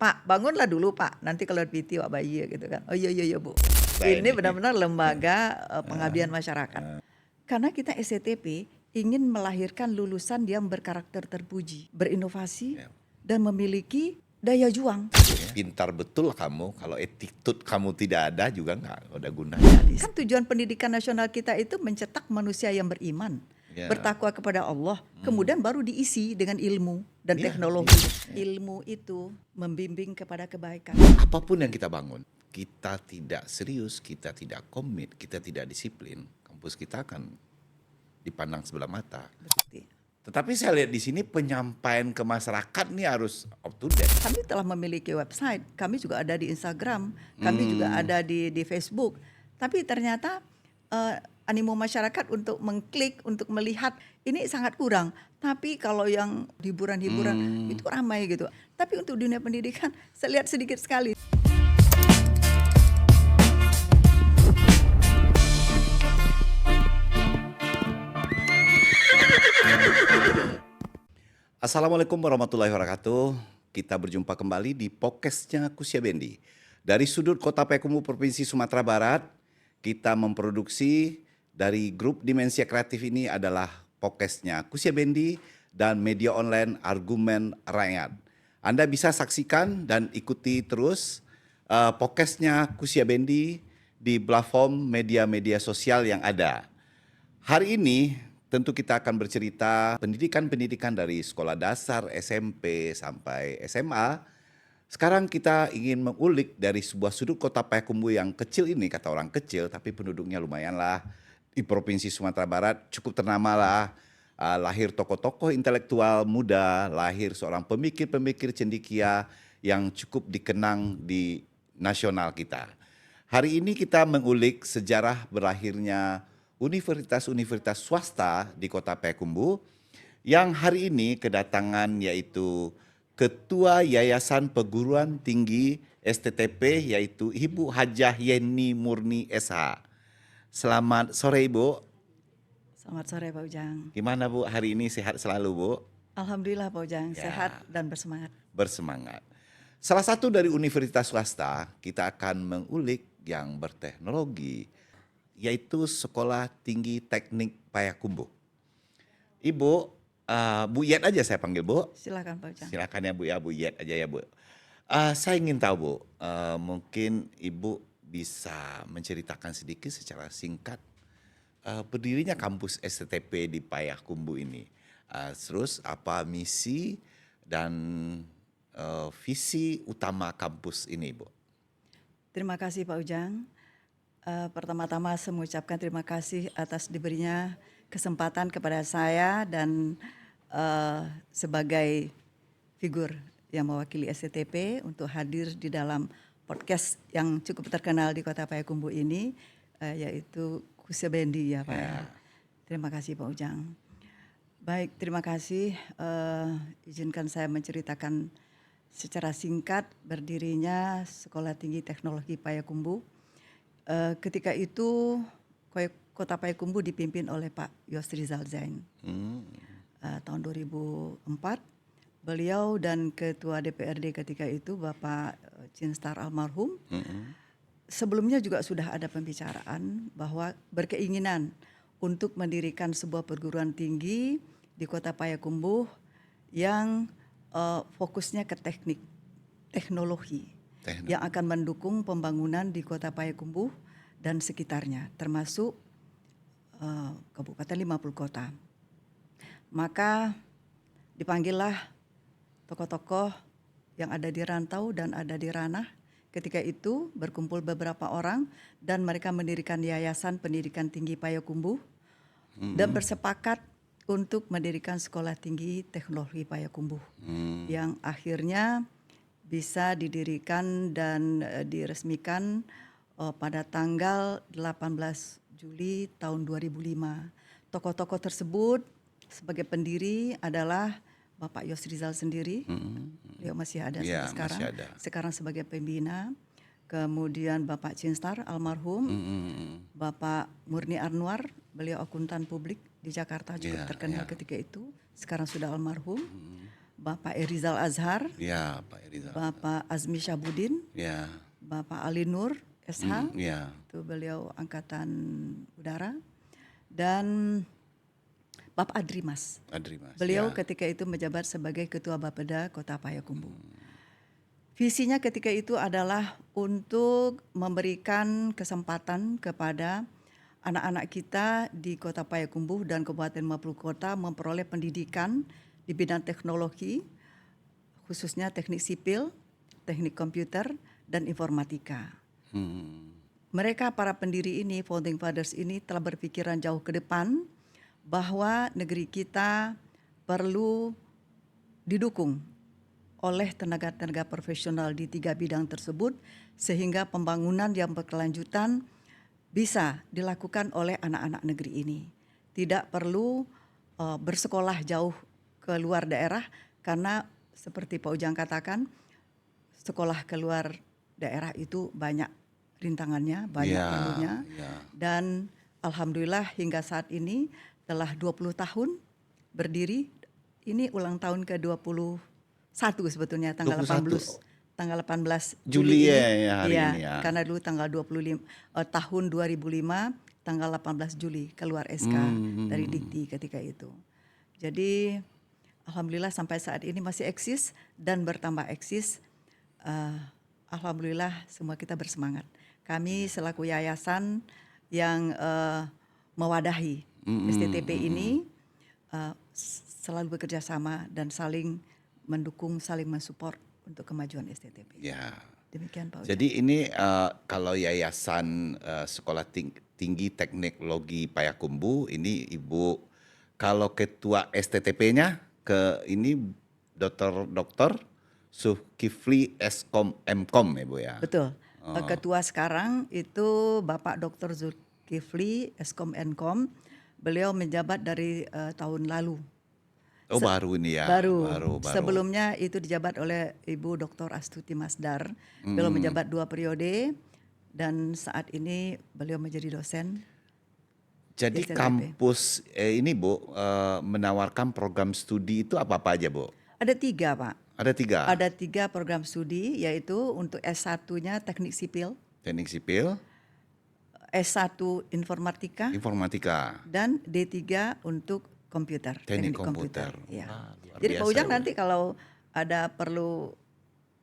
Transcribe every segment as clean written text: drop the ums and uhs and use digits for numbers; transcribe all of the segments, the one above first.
Pak, bangunlah dulu Pak, nanti kalau PT Wak bayi gitu kan. Oh iya Bu. Baik Ini nih. benar-benar lembaga pengabdian masyarakat. Karena kita SCTP ingin melahirkan lulusan yang berkarakter terpuji, berinovasi, Ya. dan memiliki daya juang. Pintar betul kamu, kalau attitude kamu tidak ada juga nggak ada gunanya. Kan tujuan pendidikan nasional kita itu mencetak manusia yang beriman, Ya. bertakwa kepada Allah, kemudian baru diisi dengan ilmu dan Ya, teknologi. Ilmu itu membimbing kepada kebaikan. Apapun yang kita bangun, kita tidak serius, kita tidak komit, kita tidak disiplin, kampus kita akan dipandang sebelah mata. Betul. Tetapi saya lihat di sini penyampaian ke masyarakat nih harus up to date. Kami telah memiliki website, kami juga ada di Instagram, kami juga ada di Facebook. Tapi ternyata animo masyarakat untuk mengklik, untuk melihat ini sangat kurang. Tapi kalau yang hiburan-hiburan itu ramai gitu. Tapi untuk dunia pendidikan saya lihat sedikit sekali. Assalamualaikum warahmatullahi wabarakatuh. Kita berjumpa kembali di podcastnya Kusya Bendi. Dari sudut Kota Payakumbuh Provinsi Sumatera Barat, kita memproduksi dari grup Dimensia Kreatif ini adalah podcastnya Kusya Bendi dan media online Argumen Rakyat. Anda bisa saksikan dan ikuti terus podcastnya Kusya Bendi di platform media-media sosial yang ada. Hari ini tentu kita akan bercerita pendidikan-pendidikan dari sekolah dasar, SMP, sampai SMA. Sekarang kita ingin mengulik dari sebuah sudut kota Payakumbuh yang kecil ini, kata orang kecil, tapi penduduknya lumayan lah. Di Provinsi Sumatera Barat cukup ternama lah. Lahir tokoh-tokoh intelektual muda, lahir seorang pemikir-pemikir cendekia yang cukup dikenang di nasional kita. Hari ini kita mengulik sejarah berakhirnya universitas-universitas swasta di Kota Payakumbuh yang hari ini kedatangan yaitu Ketua Yayasan Perguruan Tinggi STTP yaitu Ibu Hajah Yeni Murni SH. Selamat sore Ibu. Selamat sore Pak Ujang. Gimana Bu hari ini, sehat selalu Bu? Alhamdulillah Pak Ujang, Ya. sehat dan bersemangat. Bersemangat. Salah satu dari universitas swasta kita akan mengulik yang berteknologi yaitu Sekolah Tinggi Teknik Payakumbuh. Ibu, Bu Yet aja saya panggil Bu. Silakan Pak Ujang. Silakan ya Bu ya, Bu Yet aja ya Bu. Saya ingin tahu Bu, mungkin Ibu bisa menceritakan sedikit secara singkat berdirinya kampus STTP di Payakumbuh ini. Terus apa misi dan visi utama kampus ini Bu? Terima kasih Pak Ujang. Pertama-tama saya mengucapkan terima kasih atas diberinya kesempatan kepada saya dan sebagai figur yang mewakili SCTP untuk hadir di dalam podcast yang cukup terkenal di Kota Payakumbuh ini, yaitu Kusya Bendi ya Pak. Ya. Terima kasih Pak Ujang. Baik, terima kasih. Izinkan saya menceritakan secara singkat berdirinya Sekolah Tinggi Teknologi Payakumbuh. Ketika itu Kota Payakumbuh dipimpin oleh Pak Yosrizal Zain. Tahun 2004 beliau dan Ketua DPRD ketika itu Bapak Cinstar almarhum. Sebelumnya juga sudah ada pembicaraan bahwa berkeinginan untuk mendirikan sebuah perguruan tinggi di Kota Payakumbuh yang fokusnya ke teknologi. Yang akan mendukung pembangunan di Kota Payakumbuh dan sekitarnya, termasuk Kabupaten 50 kota. Maka dipanggillah tokoh-tokoh yang ada di rantau dan ada di ranah. Ketika itu berkumpul beberapa orang dan mereka mendirikan Yayasan Pendidikan Tinggi Payakumbuh dan bersepakat untuk mendirikan Sekolah Tinggi Teknologi Payakumbuh yang akhirnya bisa didirikan dan diresmikan pada tanggal 18 Juli tahun 2005. Tokoh-tokoh tersebut sebagai pendiri adalah Bapak Yosrizal sendiri, beliau masih ada sampai sekarang. Masih ada. Sekarang sebagai pembina. Kemudian Bapak Cinstar almarhum, Bapak Murni Anwar, beliau akuntan publik di Jakarta cukup terkenal ketika itu, sekarang sudah almarhum. Bapak Erizal Azhar, Ya, Pak Erizal. Bapak Azmi Syabudin, Ya. Bapak Ali Nur SH, Ya. itu beliau Angkatan Udara, dan Bapak Adrimas. Adrimas. Beliau Ya. ketika itu menjabat sebagai Ketua Bapeda Kota Payakumbuh. Visinya ketika itu adalah untuk memberikan kesempatan kepada anak-anak kita di Kota Payakumbuh dan Kabupaten Maluku Kota memperoleh pendidikan di bidang teknologi, khususnya teknik sipil, teknik komputer, dan informatika. Mereka para pendiri ini, founding fathers ini telah berpikiran jauh ke depan bahwa negeri kita perlu didukung oleh tenaga-tenaga profesional di 3 bidang tersebut sehingga pembangunan yang berkelanjutan bisa dilakukan oleh anak-anak negeri ini. Tidak perlu bersekolah jauh ke luar daerah karena seperti Pak Ujang katakan, sekolah ke luar daerah itu banyak rintangannya, banyak ilmunya. Dan alhamdulillah hingga saat ini telah 20 tahun berdiri. Ini ulang tahun ke-21 sebetulnya tanggal 18 Juli ini. ya, hari ini ya. Karena dulu tanggal 25 tahun 2005 tanggal 18 Juli keluar SK dari Dikti ketika itu. Jadi alhamdulillah sampai saat ini masih eksis dan bertambah eksis. Alhamdulillah semua kita bersemangat. Kami selaku yayasan yang mewadahi STTP ini selalu bekerja sama dan saling mendukung, saling mensupport untuk kemajuan STTP. Ya. Demikian Pak Ujang. Jadi ini kalau Yayasan Sekolah Tinggi Teknologi Payakumbuh ini Ibu, kalau ketua STTP-nya ke ini Dr. Zulkifli Eskom Mkom ya Bu ya. Betul. Ketua sekarang itu Bapak Dr. Zulkifli Eskom Mkom. Beliau menjabat dari tahun lalu. Oh baru ini ya. Baru. Sebelumnya Sebelumnya itu dijabat oleh Ibu Dr. Astuti Masdar. Beliau menjabat 2 periode dan saat ini beliau menjadi dosen. Jadi STTP. kampus ini Bu menawarkan program studi itu apa aja Bu? Ada 3 Pak. Ada 3. Ada 3 program studi yaitu untuk S1-nya teknik sipil, Teknik sipil, S1 informatika, dan D3 untuk komputer. teknik komputer. Ya. Wah, Jadi Pak biasa, Ujang Bu. nanti kalau ada perlu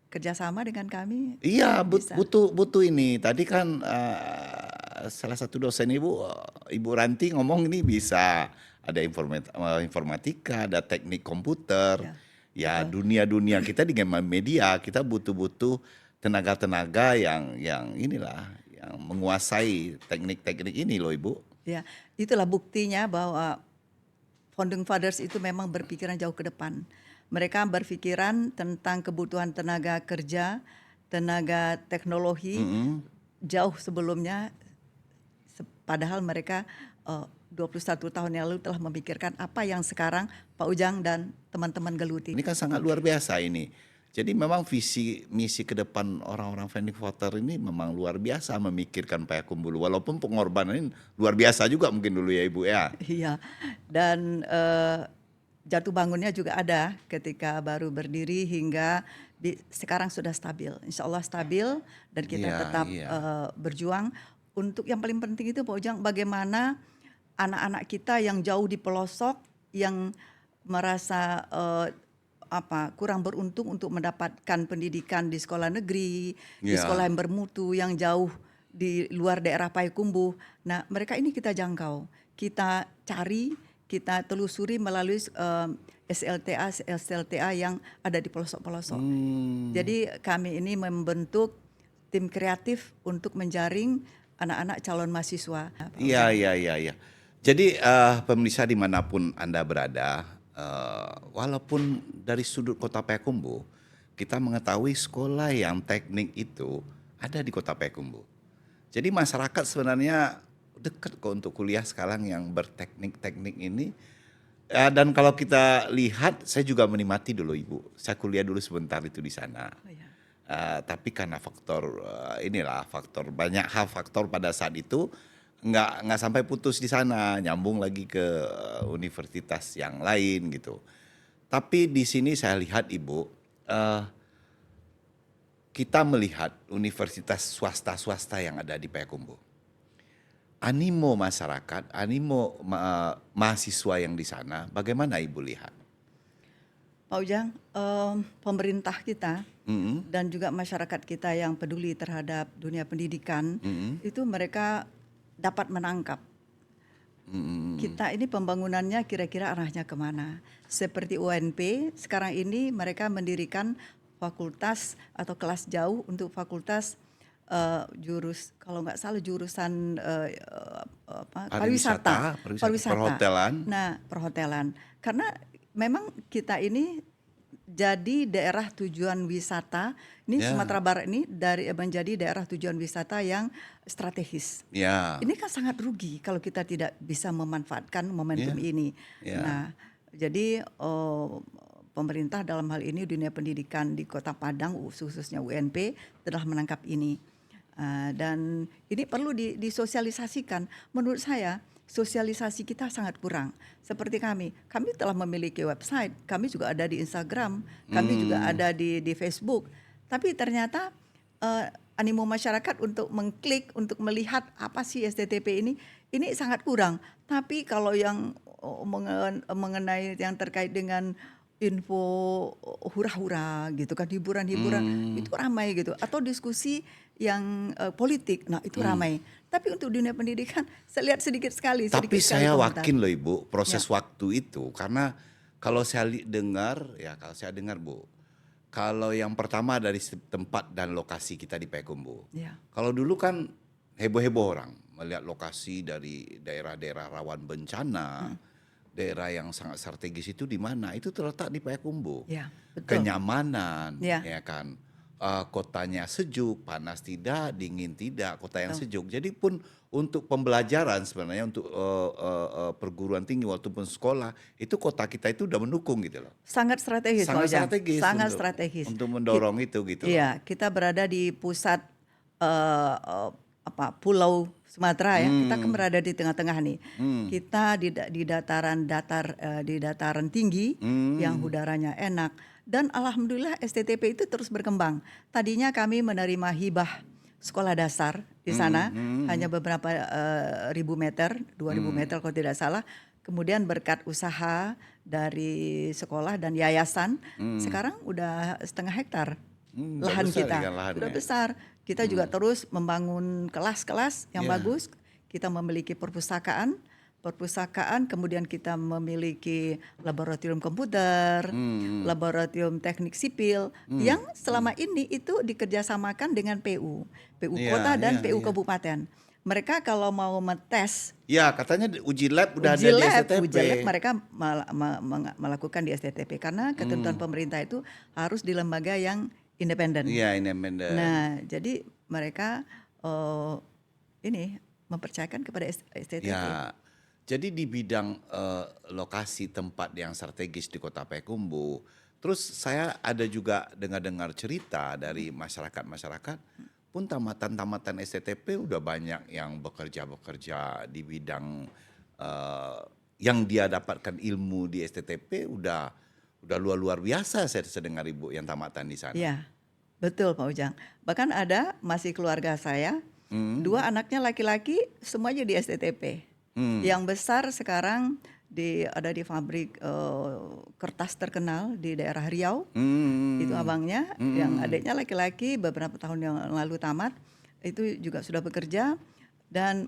kerjasama dengan kami. Iya, bisa. butuh ini. Tadi kan salah satu dosen Ibu Ranti ngomong ini bisa ada informatika, ada teknik komputer. Ya, dunia-dunia kita dengan media kita butuh tenaga-tenaga yang inilah yang menguasai teknik-teknik ini loh Ibu. Ya, itulah buktinya bahwa founding fathers itu memang berpikiran jauh ke depan. Mereka berpikiran tentang kebutuhan tenaga kerja, tenaga teknologi jauh sebelumnya. Padahal mereka 21 tahun yang lalu telah memikirkan apa yang sekarang Pak Ujang dan teman-teman geluti. Ini kan sangat luar biasa ini. Jadi memang visi misi ke depan orang-orang founding father ini memang luar biasa memikirkan Payakumbuh. Walaupun pengorbanan ini luar biasa juga mungkin dulu ya Ibu ya. Iya, dan jatuh bangunnya juga ada ketika baru berdiri hingga sekarang sudah stabil. Insya Allah stabil dan kita tetap berjuang. Untuk yang paling penting itu Pak Ujang, bagaimana anak-anak kita yang jauh di pelosok, yang merasa kurang beruntung untuk mendapatkan pendidikan di sekolah negeri, di sekolah yang bermutu, yang jauh di luar daerah Payakumbuh. Nah, mereka ini kita jangkau, kita cari, kita telusuri melalui SLTA yang ada di pelosok-pelosok. Jadi kami ini membentuk tim kreatif untuk menjaring anak-anak calon mahasiswa. Iya. Jadi pemirsa dimanapun Anda berada, walaupun dari sudut kota Payakumbuh, kita mengetahui sekolah yang teknik itu ada di kota Payakumbuh. Jadi masyarakat sebenarnya dekat kok untuk kuliah sekarang yang berteknik-teknik ini. Dan kalau kita lihat, saya juga menikmati dulu Ibu. Saya kuliah dulu sebentar itu di sana. Tapi karena faktor banyak hal faktor pada saat itu nggak sampai putus di sana, nyambung lagi ke universitas yang lain gitu. Tapi di sini saya lihat Ibu, kita melihat universitas swasta-swasta yang ada di Payakumbuh. Animo masyarakat, mahasiswa yang di sana, bagaimana Ibu lihat? Pak Ujang, pemerintah kita Mm-mm. dan juga masyarakat kita yang peduli terhadap dunia pendidikan, Mm-mm. itu mereka dapat menangkap Mm-mm. kita ini pembangunannya kira-kira arahnya kemana. Seperti UNP, sekarang ini mereka mendirikan fakultas atau kelas jauh untuk fakultas kalau nggak salah jurusan pariwisata. Perhotelan. Nah, perhotelan. Karena memang kita ini jadi daerah tujuan wisata. Ini Ya. Sumatera Barat ini menjadi daerah tujuan wisata yang strategis. Ya. Ini kan sangat rugi kalau kita tidak bisa memanfaatkan momentum ini. Ya. Nah, jadi pemerintah dalam hal ini dunia pendidikan di Kota Padang, khususnya UNP, telah menangkap ini. Dan ini perlu disosialisasikan. Menurut saya sosialisasi kita sangat kurang. Seperti kami telah memiliki website, kami juga ada di Instagram, kami juga ada di Facebook. Tapi ternyata animo masyarakat untuk mengklik, untuk melihat apa sih STTP ini sangat kurang. Tapi kalau yang mengenai yang terkait dengan info hura-hura gitu kan, hiburan-hiburan itu ramai gitu, atau diskusi yang politik, nah itu ramai. Tapi untuk dunia pendidikan saya lihat sedikit sekali. Tapi saya komentar. yakin loh Ibu, proses waktu itu, karena kalau saya dengar Bu, kalau yang pertama dari tempat dan lokasi kita di Payakumbuh. Ya. Kalau dulu kan heboh-heboh orang melihat lokasi dari daerah-daerah rawan bencana, daerah yang sangat strategis itu di mana? Itu terletak di Payakumbuh. Ya, betul. Kenyamanan, Ya. ya kan. Kotanya sejuk, panas tidak, dingin tidak, kota yang sejuk. Jadi pun untuk pembelajaran sebenarnya untuk perguruan tinggi walaupun sekolah itu kota kita itu udah mendukung gitu loh. Sangat strategis, Sangat Pak Ujang. strategis. Sangat untuk, strategis. untuk mendorong itu gitu. Iya, kita berada di pusat Pulau Sumatera ya. Kita kan berada di tengah-tengah nih. Kita di dataran tinggi yang udaranya enak. Dan alhamdulillah STTP itu terus berkembang. Tadinya kami menerima hibah sekolah dasar di sana, hanya beberapa ribu meter, 2.000 meter kalau tidak salah. Kemudian berkat usaha dari sekolah dan yayasan, sekarang udah 0,5 hektar lahan kita. Sudah besar. Kita juga terus membangun kelas-kelas yang bagus. Kita memiliki perpustakaan, kemudian kita memiliki laboratorium komputer, laboratorium teknik sipil yang selama ini itu dikerjasamakan dengan PU Kota dan PU Kabupaten. Mereka kalau mau metes, ya katanya uji lab udah ada di STTP. Uji lab mereka melakukan di STTP karena ketentuan pemerintah itu harus di lembaga yang independen. Iya, independen. Nah, jadi mereka ini mempercayakan kepada STTP. Ya. Jadi di bidang lokasi tempat yang strategis di Kota Payakumbuh, terus saya ada juga dengar cerita dari masyarakat pun tamatan STTP udah banyak yang bekerja di bidang yang dia dapatkan ilmu di STTP udah luar biasa saya dengar Ibu yang tamatan di sana. Iya, betul Pak Ujang. Bahkan ada masih keluarga saya, 2 anaknya laki-laki semuanya di STTP. Yang besar sekarang ada di pabrik kertas terkenal di daerah Riau. Itu abangnya, yang adiknya laki-laki beberapa tahun yang lalu tamat, itu juga sudah bekerja dan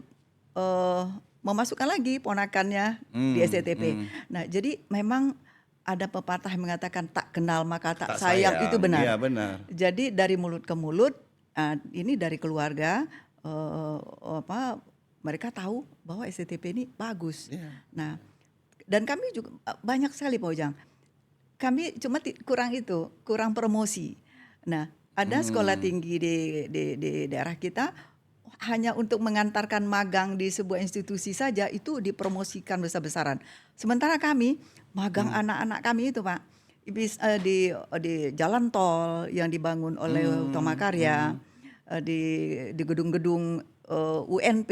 memasukkan lagi ponakannya di STTP. Nah, jadi memang ada pepatah yang mengatakan tak kenal maka tak sayang, itu benar. Iya, benar. Jadi dari mulut ke mulut, ini dari keluarga mereka tahu bahwa STTP ini bagus. Nah, dan kami juga banyak sekali Pak Ujang. Kami cuma kurang promosi. Nah, ada sekolah tinggi di daerah kita hanya untuk mengantarkan magang di sebuah institusi saja itu dipromosikan besar-besaran. Sementara kami magang anak-anak kami itu Pak di jalan tol yang dibangun oleh Utama Karya, di gedung-gedung UNP,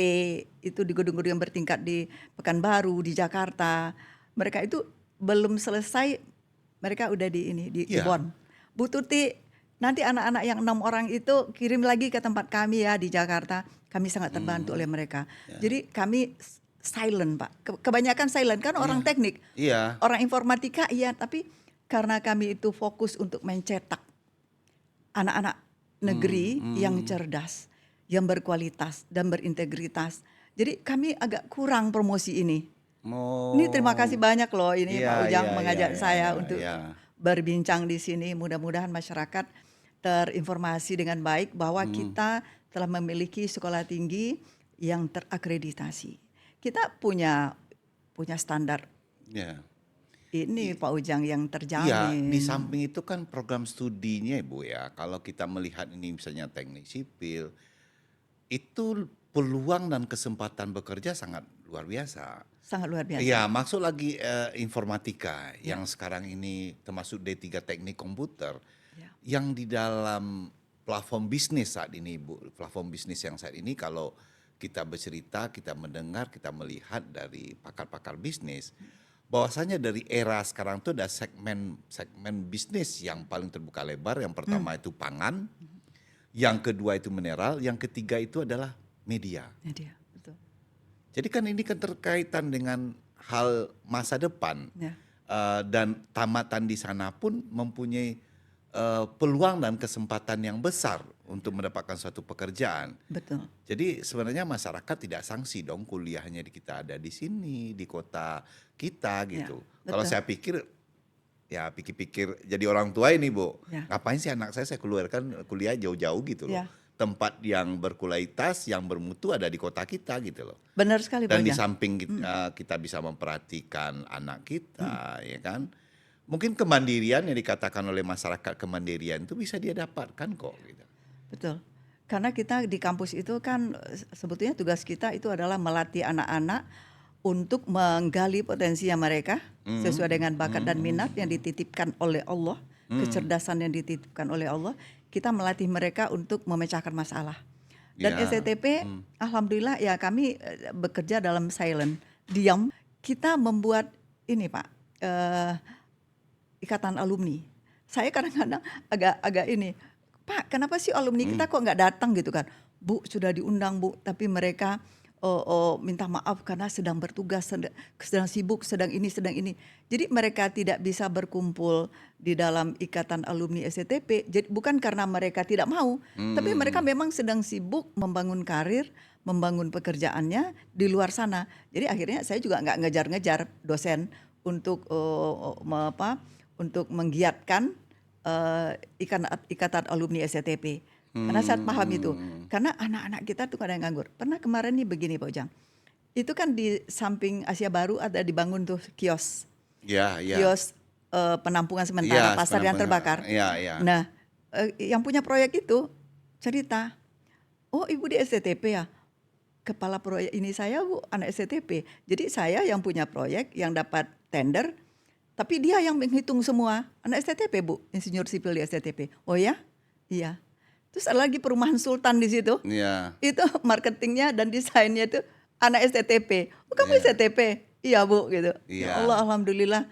itu di gedung-gedung yang bertingkat di Pekanbaru, di Jakarta. Mereka itu belum selesai mereka udah di ini di Iya. Ubon. Bu Tuti, nanti anak-anak yang 6 orang itu kirim lagi ke tempat kami ya di Jakarta. Kami sangat terbantu oleh mereka. Jadi kami silent Pak. Kebanyakan silent kan orang teknik, Iya. orang informatika iya, tapi karena kami itu fokus untuk mencetak anak-anak negeri yang cerdas, yang berkualitas dan berintegritas. Jadi kami agak kurang promosi ini. Oh. Ini terima kasih banyak loh ini Iya, Pak Ujang iya, mengajak iya, saya iya, untuk iya. berbincang di sini. Mudah-mudahan masyarakat terinformasi dengan baik bahwa kita telah memiliki sekolah tinggi yang terakreditasi. Kita punya standar Iya. ini Pak Ujang yang Iya, terjamin. di samping itu kan program studinya Ibu ya. Kalau kita melihat ini misalnya teknik sipil, itu peluang dan kesempatan bekerja sangat luar biasa. Sangat luar biasa. Iya, maksud lagi informatika yang sekarang ini termasuk D3 teknik komputer Ya. yang di dalam platform bisnis saat ini Bu. Platform bisnis yang saat ini kalau kita bercerita, kita mendengar, kita melihat dari pakar-pakar bisnis bahwasanya dari era sekarang itu ada segmen bisnis yang paling terbuka lebar. Yang pertama itu pangan, yang kedua itu mineral, yang ketiga itu adalah media. Media, betul. Jadi kan ini kan terkaitan dengan hal masa depan. Ya. Dan tamatan di sana pun mempunyai peluang dan kesempatan yang besar untuk mendapatkan suatu pekerjaan. Betul. Jadi sebenarnya masyarakat tidak sanksi dong kuliahnya kita ada di sini, di kota kita gitu. Ya, Kalau betul. saya pikir, ya pikir-pikir jadi orang tua ini Bu, Ya. ngapain sih anak saya keluarkan kuliah jauh-jauh gitu loh. Ya. Tempat yang berkualitas, yang bermutu ada di kota kita gitu loh. Benar sekali Pak Dan di Ujang. samping kita bisa memperhatikan anak kita, ya kan. Mungkin kemandirian yang dikatakan oleh masyarakat kemandirian itu bisa dia dapatkan kok. Gitu. Betul. Karena kita di kampus itu kan sebetulnya tugas kita itu adalah melatih anak-anak untuk menggali potensinya mereka sesuai dengan bakat dan minat yang dititipkan oleh Allah, kecerdasan yang dititipkan oleh Allah. Kita melatih mereka untuk memecahkan masalah. Dan Ya. STTP, alhamdulillah ya kami bekerja dalam silent, diam. Kita membuat ini Pak, ikatan alumni. Saya kadang-kadang agak ini, Pak, kenapa sih alumni kita kok nggak datang gitu kan? Bu, sudah diundang Bu, tapi mereka minta maaf karena sedang bertugas, sedang sibuk, sedang ini. Jadi mereka tidak bisa berkumpul di dalam ikatan alumni STTP. Jadi bukan karena mereka tidak mau, tapi mereka memang sedang sibuk membangun karir, membangun pekerjaannya di luar sana. Jadi akhirnya saya juga nggak ngejar-ngejar dosen untuk untuk menggiatkan ikatan alumni STTP. Karena saya paham itu. Karena anak-anak kita tuh kadang nganggur. Pernah kemarin nih begini Pak Ujang. Itu kan di samping Asia Baru ada dibangun tuh kios. Ya, ya. Kios penampungan sementara Ya, pasar yang terbakar. Ya, ya. Nah, yang punya proyek itu cerita, oh Ibu di STTP ya? Kepala proyek ini saya Bu, anak STTP. Jadi saya yang punya proyek, yang dapat tender, tapi dia yang menghitung semua. Anak STTP Bu, insinyur sipil di STTP. Oh ya? Iya. Terus ada lagi perumahan Sultan di situ. Ya. Itu marketingnya dan desainnya itu anak STTP. Oh kamu STTP? Iya Bu gitu. Iya. Ya Allah alhamdulillah.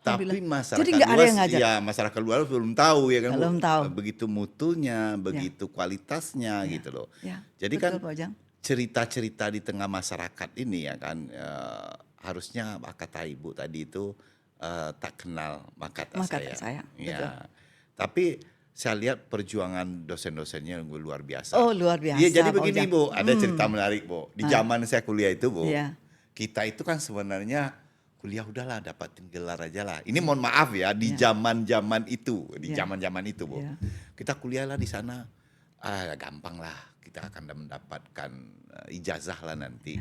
Tapi masyarakat Jadi nggak ada luas, yang ngajar. ya masyarakat luas belum tahu ya kan. Belum tahu. Begitu mutunya, begitu kualitasnya gitu loh. Ya, Jadi betul, kan Pak Ujang. cerita-cerita di tengah masyarakat ini ya kan harusnya kata Ibu tadi itu tak kenal maka tak sayang. sayang, Ya. betul. Tapi saya lihat perjuangan dosen-dosennya luar biasa. Oh luar biasa. Iya, jadi Pak begini Ujang. Bu, ada cerita menarik Bu. Di zaman saya kuliah itu Bu, Iya. kita itu kan sebenarnya kuliah udahlah dapatin gelar aja lah. Ini mohon maaf ya, di zaman-zaman itu, zaman-zaman itu Bu. Iya. Kita kuliahlah di sana, gampang lah, kita akan mendapatkan ijazah lah nanti.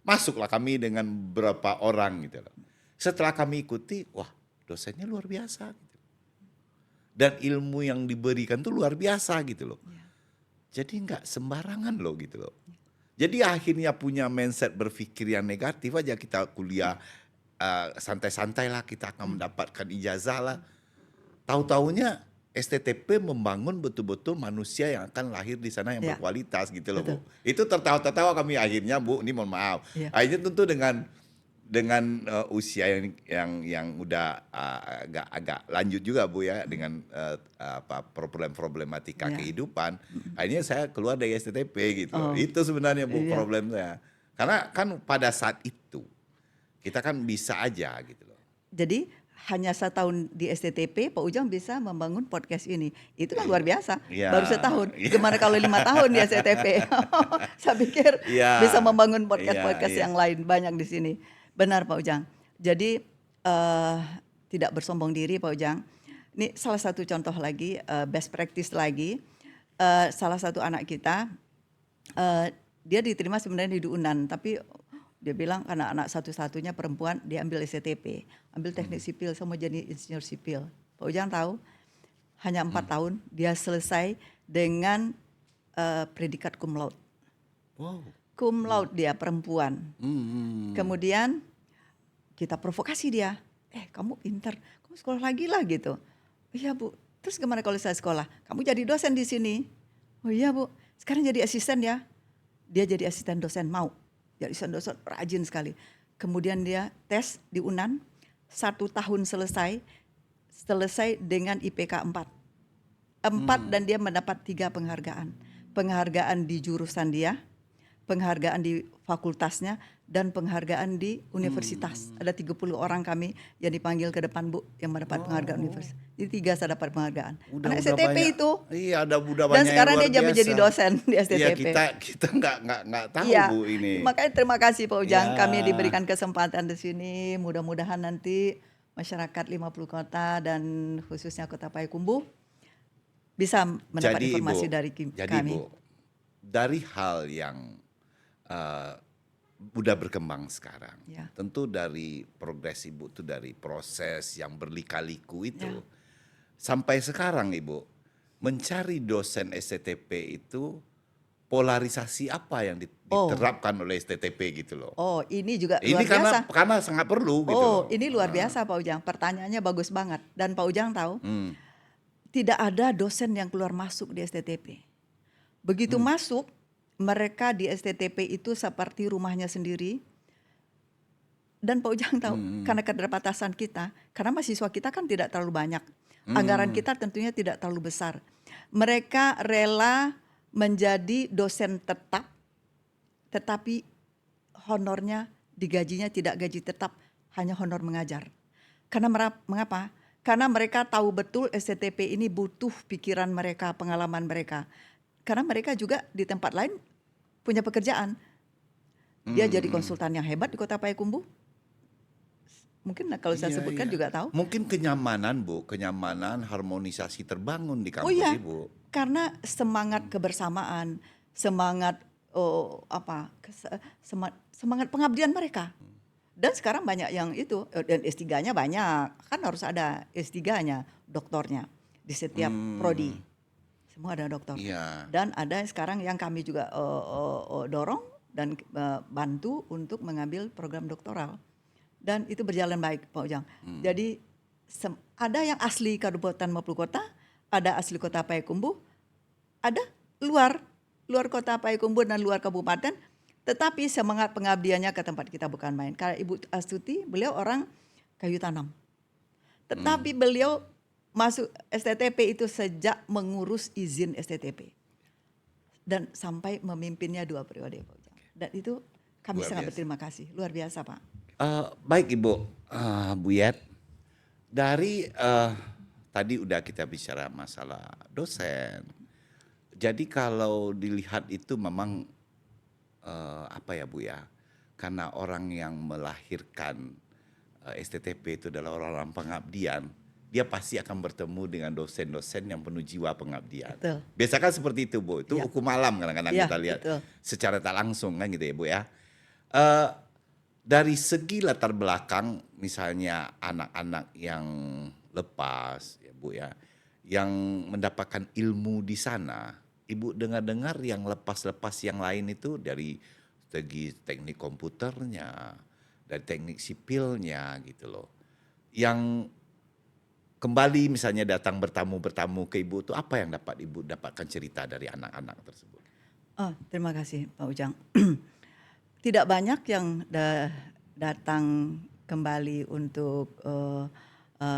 Masuklah kami dengan beberapa orang gitu loh. Setelah kami ikuti, wah dosennya luar biasa. Gitu. Dan ilmu yang diberikan tuh luar biasa gitu loh. Jadi nggak sembarangan loh gitu loh. Jadi akhirnya punya mindset berpikir yang negatif aja, kita kuliah santai-santai lah, kita akan mendapatkan ijazah lah. Tahu-taunya STTP membangun betul-betul manusia yang akan lahir di sana yang berkualitas gitu loh Bu. Itu tertawa-tertawa kami akhirnya Bu, ini mohon maaf. Iya. Akhirnya tentu dengan dengan usia yang udah agak lanjut juga Bu ya dengan problematika Ya. kehidupan, akhirnya saya keluar dari STTP gitu loh. Oh, Itu sebenarnya Bu iya. problem saya. Karena kan pada saat itu kita kan bisa aja gitu loh. Jadi hanya 1 tahun di STTP, Pak Ujang bisa membangun podcast ini. Itu kan luar biasa. Iya, Baru setahun. iya. Gimana kalau 5 tahun di STTP? Saya pikir Iya, bisa membangun iya, podcast-podcast iya. yang lain banyak di sini. Benar Pak Ujang. Jadi tidak bersombong diri Pak Ujang. Ini salah satu contoh lagi, best practice lagi. Salah satu anak kita, dia diterima sebenarnya di UNAN, tapi dia bilang karena anak satu-satunya perempuan, dia ambil STTP, ambil teknik sipil, saya mau jadi insinyur sipil. Pak Ujang tahu, hanya 4 tahun dia selesai dengan predikat cum laude. Wow. Cum laude dia perempuan. Kemudian kita provokasi dia, kamu pinter, kamu sekolah lagi lah gitu. Iya Bu, terus gimana kalau saya sekolah? Kamu jadi dosen di sini. Oh iya Bu, sekarang jadi asisten ya. Dia jadi asisten dosen, mau. Jadi asisten dosen rajin sekali. Kemudian dia tes di UNAN, 1 tahun selesai dengan IPK 4. Dan dia mendapat 3 penghargaan. Penghargaan di jurusan dia, penghargaan di fakultasnya, dan penghargaan di universitas. Ada 30 orang kami yang dipanggil ke depan Bu yang mendapat penghargaan universitas. Jadi 3 saya dapat penghargaan. Anak STTP banyak. itu. Iya, udah Dan banyak sekarang yang dia luar menjadi biasa. dosen di Iya, STTP. kita nggak tahu Iya, Bu ini. makanya terima kasih Pak Ujang, Ya. kami diberikan kesempatan di sini. Mudah-mudahan nanti masyarakat 50 kota dan khususnya Kota Payakumbuh bisa mendapat Jadi, informasi Ibu, dari kami. Bu, dari hal yang udah berkembang sekarang, Ya. tentu dari progres Ibu tuh dari proses yang berlika-liku itu Ya. sampai sekarang Ibu mencari dosen STTP itu polarisasi apa yang diterapkan oleh STTP gitu loh. Oh, ini juga Ini luar biasa. karena sangat perlu gitu loh. Ini luar biasa Pak Ujang. Pertanyaannya bagus banget. Dan Pak Ujang tahu, Hmm. tidak ada dosen yang keluar masuk di STTP. Begitu masuk, mereka di STTP itu seperti rumahnya sendiri. Dan Pak Ujang tahu, karena keterbatasan kita, karena mahasiswa kita kan tidak terlalu banyak. Anggaran kita tentunya tidak terlalu besar. Mereka rela menjadi dosen tetap, tetapi honornya, digajinya tidak gaji tetap, hanya honor mengajar. Karena mengapa? Karena mereka tahu betul STTP ini butuh pikiran mereka, pengalaman mereka. Karena mereka juga di tempat lain punya pekerjaan. Dia jadi konsultan yang hebat di Kota Payakumbuh. Mungkin kalau saya Iya, sebutkan iya. juga tahu. Mungkin kenyamanan Bu, kenyamanan harmonisasi terbangun di kampus iya, Ibu. karena semangat kebersamaan, semangat semangat pengabdian mereka. Dan sekarang banyak yang itu, dan S3-nya banyak, kan harus ada S3-nya, doktornya di setiap prodi. Semua ada doktor. Iya. Dan ada sekarang yang kami juga dorong dan bantu untuk mengambil program doktoral. Dan itu berjalan baik Pak Ujang. Jadi ada yang asli Kabupaten maupun kota, ada asli Kota Payakumbuh, ada luar Kota Payakumbuh dan luar kabupaten, tetapi semangat pengabdiannya ke tempat kita bukan main. Karena Ibu Astuti, beliau orang kayu tanam. Tetapi beliau masuk STTP itu sejak mengurus izin STTP. Dan sampai memimpinnya 2 periode Pak Ujang. Dan itu kami Luar sangat biasa. berterima kasih. Luar biasa Pak. Baik Ibu, Bu Yat, dari tadi udah kita bicara masalah dosen. Jadi kalau dilihat itu memang apa ya Bu ya, karena orang yang melahirkan STTP itu adalah orang-orang pengabdian, dia pasti akan bertemu dengan dosen-dosen yang penuh jiwa pengabdian. Betul. Biasa kan seperti itu Bu, itu Ya. hukum alam kadang-kadang Ya, kita lihat betul. secara tak langsung kan gitu ya Bu ya. Dari segi latar belakang misalnya anak-anak yang lepas ya Bu ya, yang mendapatkan ilmu di sana, Ibu dengar-dengar yang lepas-lepas yang lain itu dari segi teknik komputernya, dari teknik sipilnya gitu loh. Yang kembali misalnya datang bertamu ke Ibu itu apa yang dapat Ibu dapatkan cerita dari anak-anak tersebut? Terima kasih Pak Ujang. Tidak banyak yang datang kembali untuk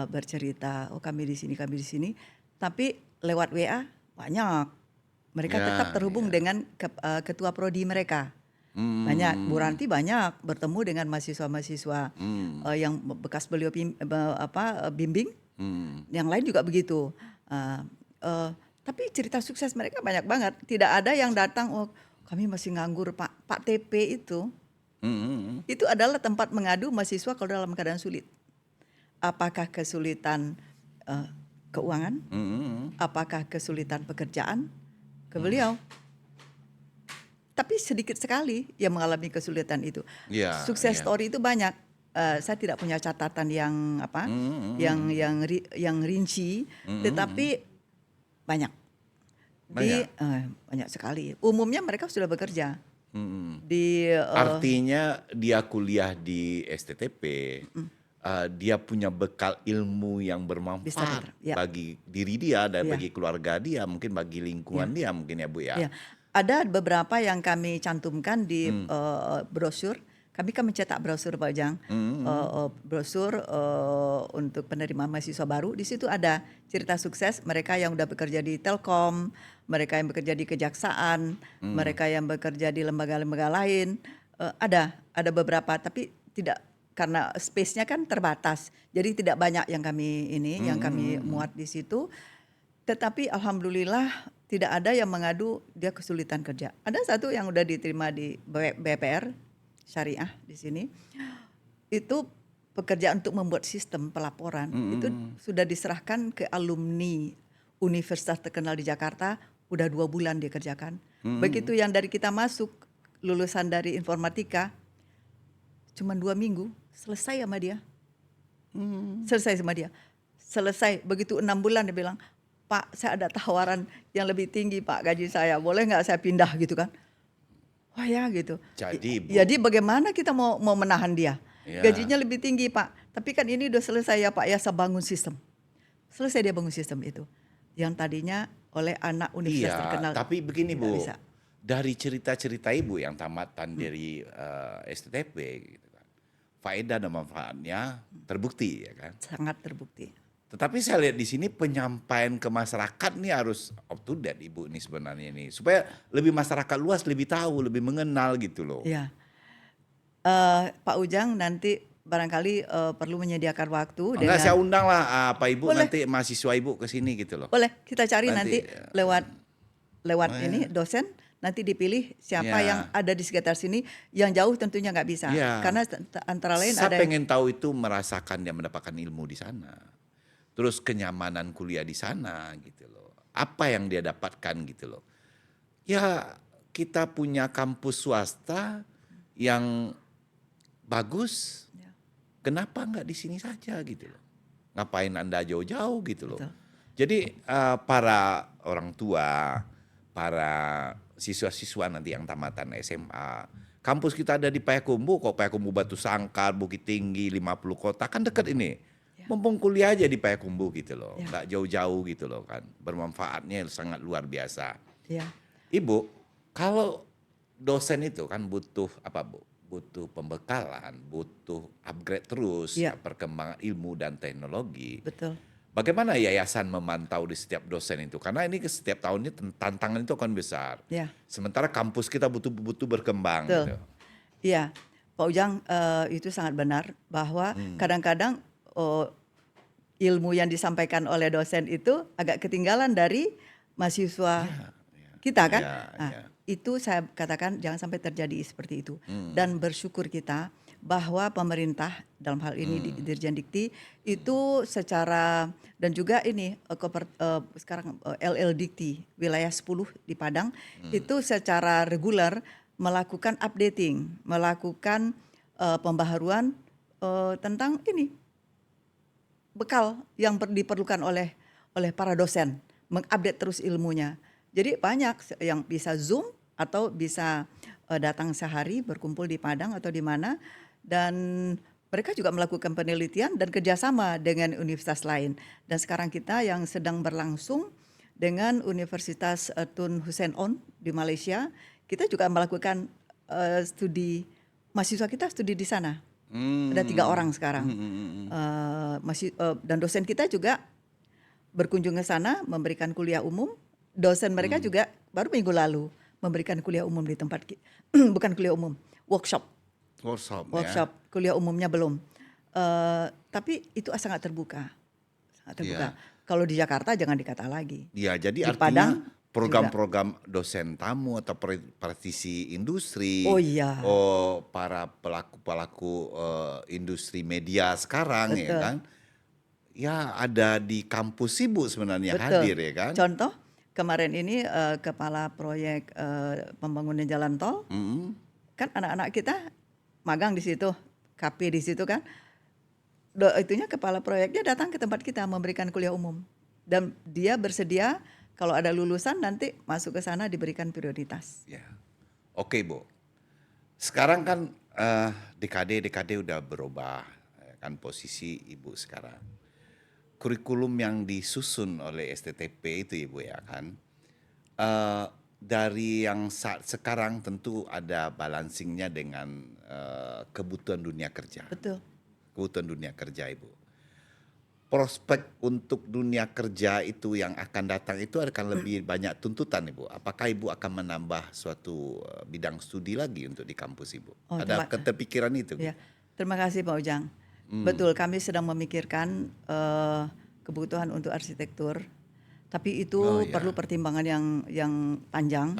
bercerita, oh kami di sini, tapi lewat WA banyak. Mereka tetap terhubung dengan ketua prodi mereka. Banyak, Bu Ranti banyak bertemu dengan mahasiswa-mahasiswa yang bekas beliau bimbing. Yang lain juga begitu. Tapi cerita sukses mereka banyak banget. Tidak ada yang datang, oh kami masih nganggur Pak. Pak TP itu adalah tempat mengadu mahasiswa kalau dalam keadaan sulit. Apakah kesulitan keuangan? Apakah kesulitan pekerjaan? Ke beliau. Tapi sedikit sekali yang mengalami kesulitan itu. Sukses story itu banyak. Saya tidak punya catatan yang yang rinci, tetapi banyak. Banyak sekali. Umumnya mereka sudah bekerja. Artinya dia kuliah di STTP, dia punya bekal ilmu yang bermanfaat bagi diri dia dan bagi keluarga dia, mungkin bagi lingkungan dia mungkin ya Bu ya. Ada beberapa yang kami cantumkan di brosur. Kami kan mencetak brosur Pak Ujang, brosur untuk penerima mahasiswa baru. Di situ ada cerita sukses mereka yang udah bekerja di Telkom, mereka yang bekerja di kejaksaan, mereka yang bekerja di lembaga-lembaga lain. Ada beberapa, tapi tidak, karena space-nya kan terbatas. Jadi tidak banyak yang kami yang kami muat di situ. Tetapi alhamdulillah tidak ada yang mengadu dia kesulitan kerja. Ada satu yang udah diterima di BPR Syariah di sini. Itu pekerjaan untuk membuat sistem pelaporan. Itu sudah diserahkan ke alumni universitas terkenal di Jakarta. Udah 2 bulan dia kerjakan. Begitu yang dari kita masuk, lulusan dari informatika, cuma 2 minggu selesai sama dia. Selesai. Begitu 6 bulan dia bilang, Pak, saya ada tawaran yang lebih tinggi Pak gaji saya, boleh nggak saya pindah gitu kan? Wah ya gitu. Jadi bagaimana kita mau menahan dia? Gajinya lebih tinggi Pak, tapi kan ini udah selesai ya Pak ya, saya bangun sistem. Selesai dia bangun sistem itu, yang tadinya oleh anak universitas terkenal. Tapi begini Bu, dari cerita-cerita Ibu yang tamatan dari STTP, gitu kan, faedah dan manfaatnya terbukti ya kan? Sangat terbukti. Tetapi saya lihat di sini penyampaian ke masyarakat nih harus up to date Ibu nih sebenarnya nih, supaya lebih masyarakat luas lebih tahu, lebih mengenal gitu loh. Ya, Pak Ujang nanti barangkali perlu menyediakan waktu. Enggak, saya undang lah Pak Ibu, boleh. Nanti mahasiswa Ibu ke sini gitu loh. Boleh, kita cari nanti lewat ini dosen. Nanti dipilih siapa yang ada di sekitar sini, yang jauh tentunya nggak bisa. Karena antara lain saya pengen tahu itu merasakan dia mendapatkan ilmu di sana. Terus kenyamanan kuliah di sana gitu loh. Apa yang dia dapatkan gitu loh. Ya kita punya kampus swasta yang bagus. Kenapa nggak di sini saja gitu loh. Ngapain Anda jauh-jauh gitu loh. Betul. Jadi para orang tua, para siswa-siswa nanti yang tamatan SMA. Kampus kita ada di Payakumbuh kok, Payakumbuh Batu Sangkar, Bukit Tinggi, 50 kota. Kan dekat ini. Mumpung kuliah aja di Payakumbuh gitu loh, nggak jauh-jauh gitu loh kan, bermanfaatnya sangat luar biasa. Ibu, kalau dosen itu kan butuh apa Bu? Butuh pembekalan, butuh upgrade terus, perkembangan ilmu dan teknologi. Betul. Bagaimana yayasan memantau di setiap dosen itu? Karena ini setiap tahunnya tantangan itu akan besar. Sementara kampus kita butuh berkembang. Betul. Gitu. Iya, Pak Ujang itu sangat benar bahwa kadang-kadang ilmu yang disampaikan oleh dosen itu agak ketinggalan dari mahasiswa kita kan. Itu saya katakan jangan sampai terjadi seperti itu. Dan bersyukur kita bahwa pemerintah dalam hal ini Dirjen Dikti itu secara, dan juga ini sekarang LL Dikti wilayah 10 di Padang itu secara reguler melakukan updating, melakukan pembaharuan tentang ini bekal yang diperlukan oleh para dosen, mengupdate terus ilmunya. Jadi banyak yang bisa Zoom atau bisa datang sehari berkumpul di Padang atau di mana, dan mereka juga melakukan penelitian dan kerjasama dengan universitas lain. Dan sekarang kita yang sedang berlangsung dengan Universitas Tun Hussein On di Malaysia, kita juga melakukan studi, mahasiswa kita studi di sana. Ada 3 orang sekarang. Dan dosen kita juga berkunjung ke sana memberikan kuliah umum. Dosen mereka juga baru minggu lalu memberikan kuliah umum di tempat bukan kuliah umum, workshop. Workshop. Kuliah umumnya belum. Tapi itu sangat terbuka. Ya. Kalau di Jakarta jangan dikata lagi. Ya, jadi Di artinya Padang program-program dosen tamu atau praktisi industri, Oh iya, para pelaku-pelaku industri media sekarang ya betul, kan, ya ada di kampus Ibu sebenarnya betul. hadir ya kan. Contoh kemarin ini kepala proyek pembangunan jalan tol, Mm. kan anak-anak kita magang di situ, KP di situ kan. Itunya kepala proyeknya datang ke tempat kita memberikan kuliah umum. Dan dia bersedia kalau ada lulusan nanti masuk ke sana diberikan prioritas. Ya, oke Bu. Sekarang kan dekade udah berubah kan posisi Ibu sekarang. Kurikulum yang disusun oleh STTP itu Ibu ya kan. Dari yang saat sekarang tentu ada balancingnya dengan kebutuhan dunia kerja. Betul. Kebutuhan dunia kerja Ibu. Prospek untuk dunia kerja itu yang akan datang itu akan lebih banyak tuntutan Ibu. Apakah Ibu akan menambah suatu bidang studi lagi untuk di kampus Ibu? Oh, Ada keterpikiran itu? Ya, terima kasih Pak Ujang. Betul, kami sedang memikirkan kebutuhan untuk arsitektur, tapi itu perlu pertimbangan yang panjang,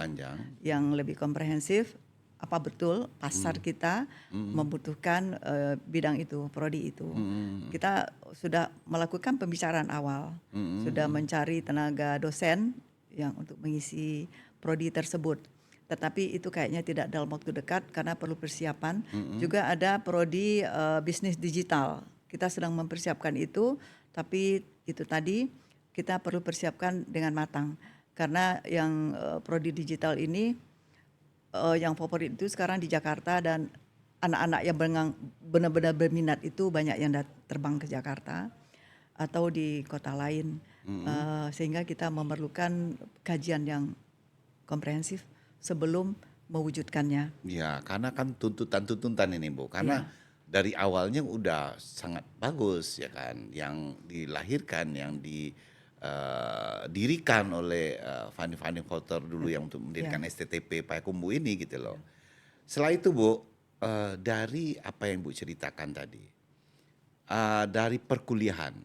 yang lebih komprehensif. Apa betul pasar kita membutuhkan bidang itu, prodi itu. Kita sudah melakukan pembicaraan awal, sudah mencari tenaga dosen yang untuk mengisi prodi tersebut. Tetapi itu kayaknya tidak dalam waktu dekat karena perlu persiapan. Juga ada prodi bisnis digital. Kita sedang mempersiapkan itu, tapi itu tadi kita perlu persiapkan dengan matang. Karena yang prodi digital ini yang favorit itu sekarang di Jakarta dan anak-anak yang benar-benar berminat itu banyak yang terbang ke Jakarta atau di kota lain. Sehingga kita memerlukan kajian yang komprehensif sebelum mewujudkannya. Ya, karena kan tuntutan ini Bu, karena dari awalnya udah sangat bagus ya kan, yang dilahirkan, yang didirikan oleh Fani Voter dulu yang untuk mendirikan STTP Payakumbuh ini gitu loh. Setelah itu Bu, dari apa yang Bu ceritakan tadi, dari perkuliahan,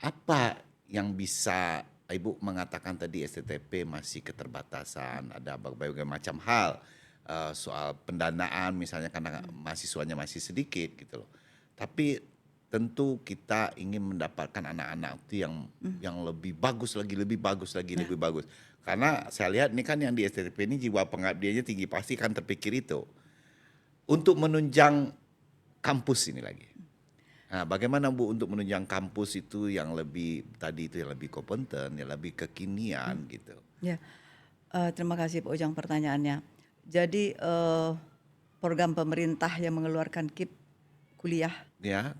apa yang bisa Ibu mengatakan tadi STTP masih keterbatasan, ada berbagai macam hal, soal pendanaan misalnya karena mahasiswanya masih sedikit gitu loh. Tapi tentu kita ingin mendapatkan anak-anak itu yang lebih bagus lagi. Karena saya lihat ini kan yang di STTP ini jiwa pengabdiannya tinggi, pasti kan terpikir itu. Untuk menunjang kampus ini lagi. Nah, bagaimana Bu untuk menunjang kampus itu yang lebih tadi itu yang lebih kompeten, yang lebih kekinian gitu. Ya, terima kasih Pak Ujang pertanyaannya. Jadi program pemerintah yang mengeluarkan KIP kuliah,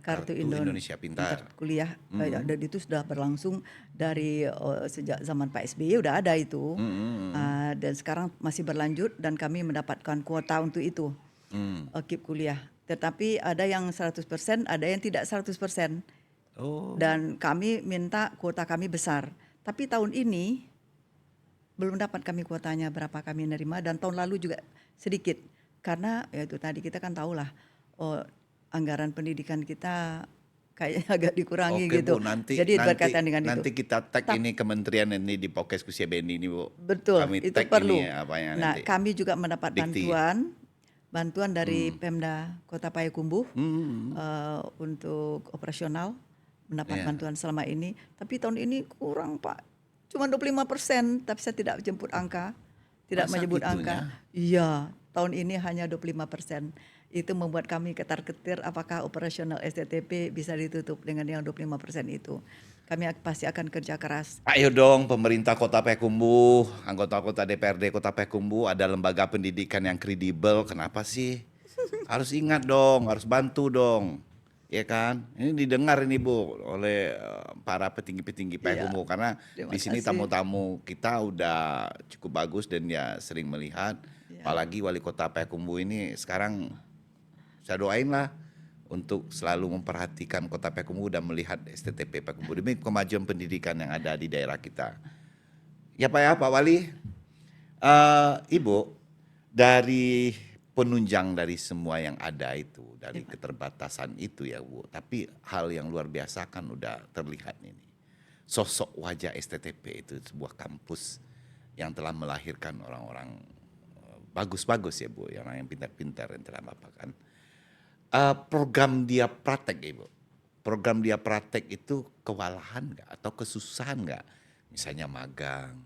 Kartu Indonesia Pintar kuliah, dan itu sudah berlangsung dari sejak zaman Pak SBY udah ada itu, dan sekarang masih berlanjut dan kami mendapatkan kuota untuk itu KIP kuliah. Tetapi ada yang 100%, ada yang tidak 100%. Dan kami minta kuota kami besar. Tapi tahun ini belum dapat kami kuotanya berapa kami nerima, dan tahun lalu juga sedikit. Karena ya itu tadi kita kan tahulah anggaran pendidikan kita kayaknya agak dikurangi gitu. Bu, jadi berkaitan dengan nanti kita tag ini kementerian ini di podcast Kusia Bendi ini Bu. Betul, kami itu tag perlu. Ini apa yang nah, nanti. kami juga mendapat bantuan dari Pemda Kota Payakumbuh untuk operasional, mendapat bantuan selama ini. Tapi tahun ini kurang Pak, cuma 25%. Tapi saya tidak jemput angka, tidak menyebut angka. Iya, tahun ini hanya 25%. Itu membuat kami ketar-ketir apakah operasional STTP bisa ditutup dengan yang 25% itu. Kami pasti akan kerja keras. Ayo dong pemerintah Kota Payakumbuh, anggota DPRD Kota Payakumbuh, ada lembaga pendidikan yang kredibel. Kenapa sih? Harus ingat dong, harus bantu dong. Ya kan? Ini didengar ini Bu oleh para petinggi-petinggi Payakumbuh, karena di sini tamu-tamu kita udah cukup bagus dan ya sering melihat. Apalagi wali kota Payakumbuh ini sekarang saya doain lah untuk selalu memperhatikan Kota Payakumbuh dan melihat STTP Payakumbuh demi kemajuan pendidikan yang ada di daerah kita. Ya Pak ya, Pak Wali. Ibu, dari penunjang dari semua yang ada itu, dari keterbatasan itu ya Bu, tapi hal yang luar biasa kan udah terlihat ini. Sosok wajah STTP itu sebuah kampus yang telah melahirkan orang-orang bagus-bagus ya Bu, yang pintar-pintar yang telah kan. Program dia praktek Ibu, program dia praktek itu kewalahan nggak atau kesusahan nggak? Misalnya magang,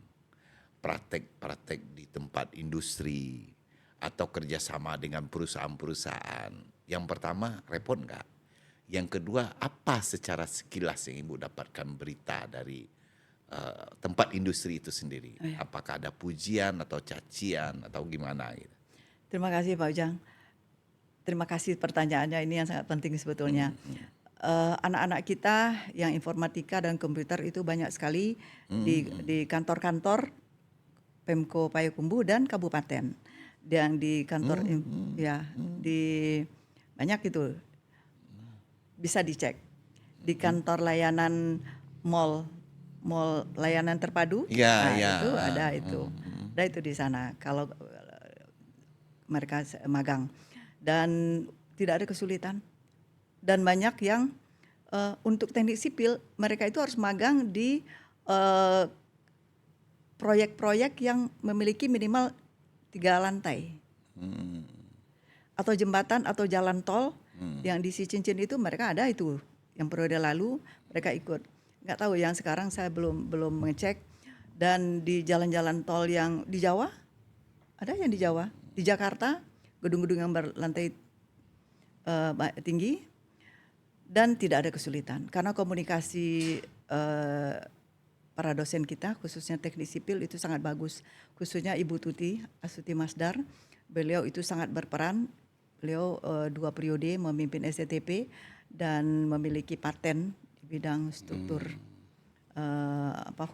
praktek-praktek di tempat industri, atau kerjasama dengan perusahaan-perusahaan. Yang pertama, repot nggak? Yang kedua, apa secara sekilas yang Ibu dapatkan berita dari tempat industri itu sendiri? Oh, ya. Apakah ada pujian atau cacian atau gimana gitu? Terima kasih Pak Ujang. Terima kasih pertanyaannya, ini yang sangat penting sebetulnya. Anak-anak kita yang informatika dan komputer itu banyak sekali di kantor-kantor Pemko Payakumbuh dan kabupaten. Yang di kantor ya di banyak itu bisa dicek. Di kantor layanan mall layanan terpadu. Iya, Nah, iya. itu ada itu. Ada itu di sana kalau mereka magang. Dan tidak ada kesulitan. Dan banyak yang untuk teknik sipil mereka itu harus magang di proyek-proyek yang memiliki minimal 3 lantai. Atau jembatan atau jalan tol yang di Cincin itu mereka ada itu. Yang periode lalu mereka ikut. Nggak tahu yang sekarang saya belum mengecek. Dan di jalan-jalan tol yang di Jawa, ada yang di Jawa. Di Jakarta, gedung-gedung yang berlantai tinggi. Dan tidak ada kesulitan. Karena komunikasi para dosen kita, khususnya teknik sipil itu sangat bagus. Khususnya Ibu Tuti Astuti Masdar, beliau itu sangat berperan. Beliau 2 periode memimpin STTP dan memiliki paten di bidang struktur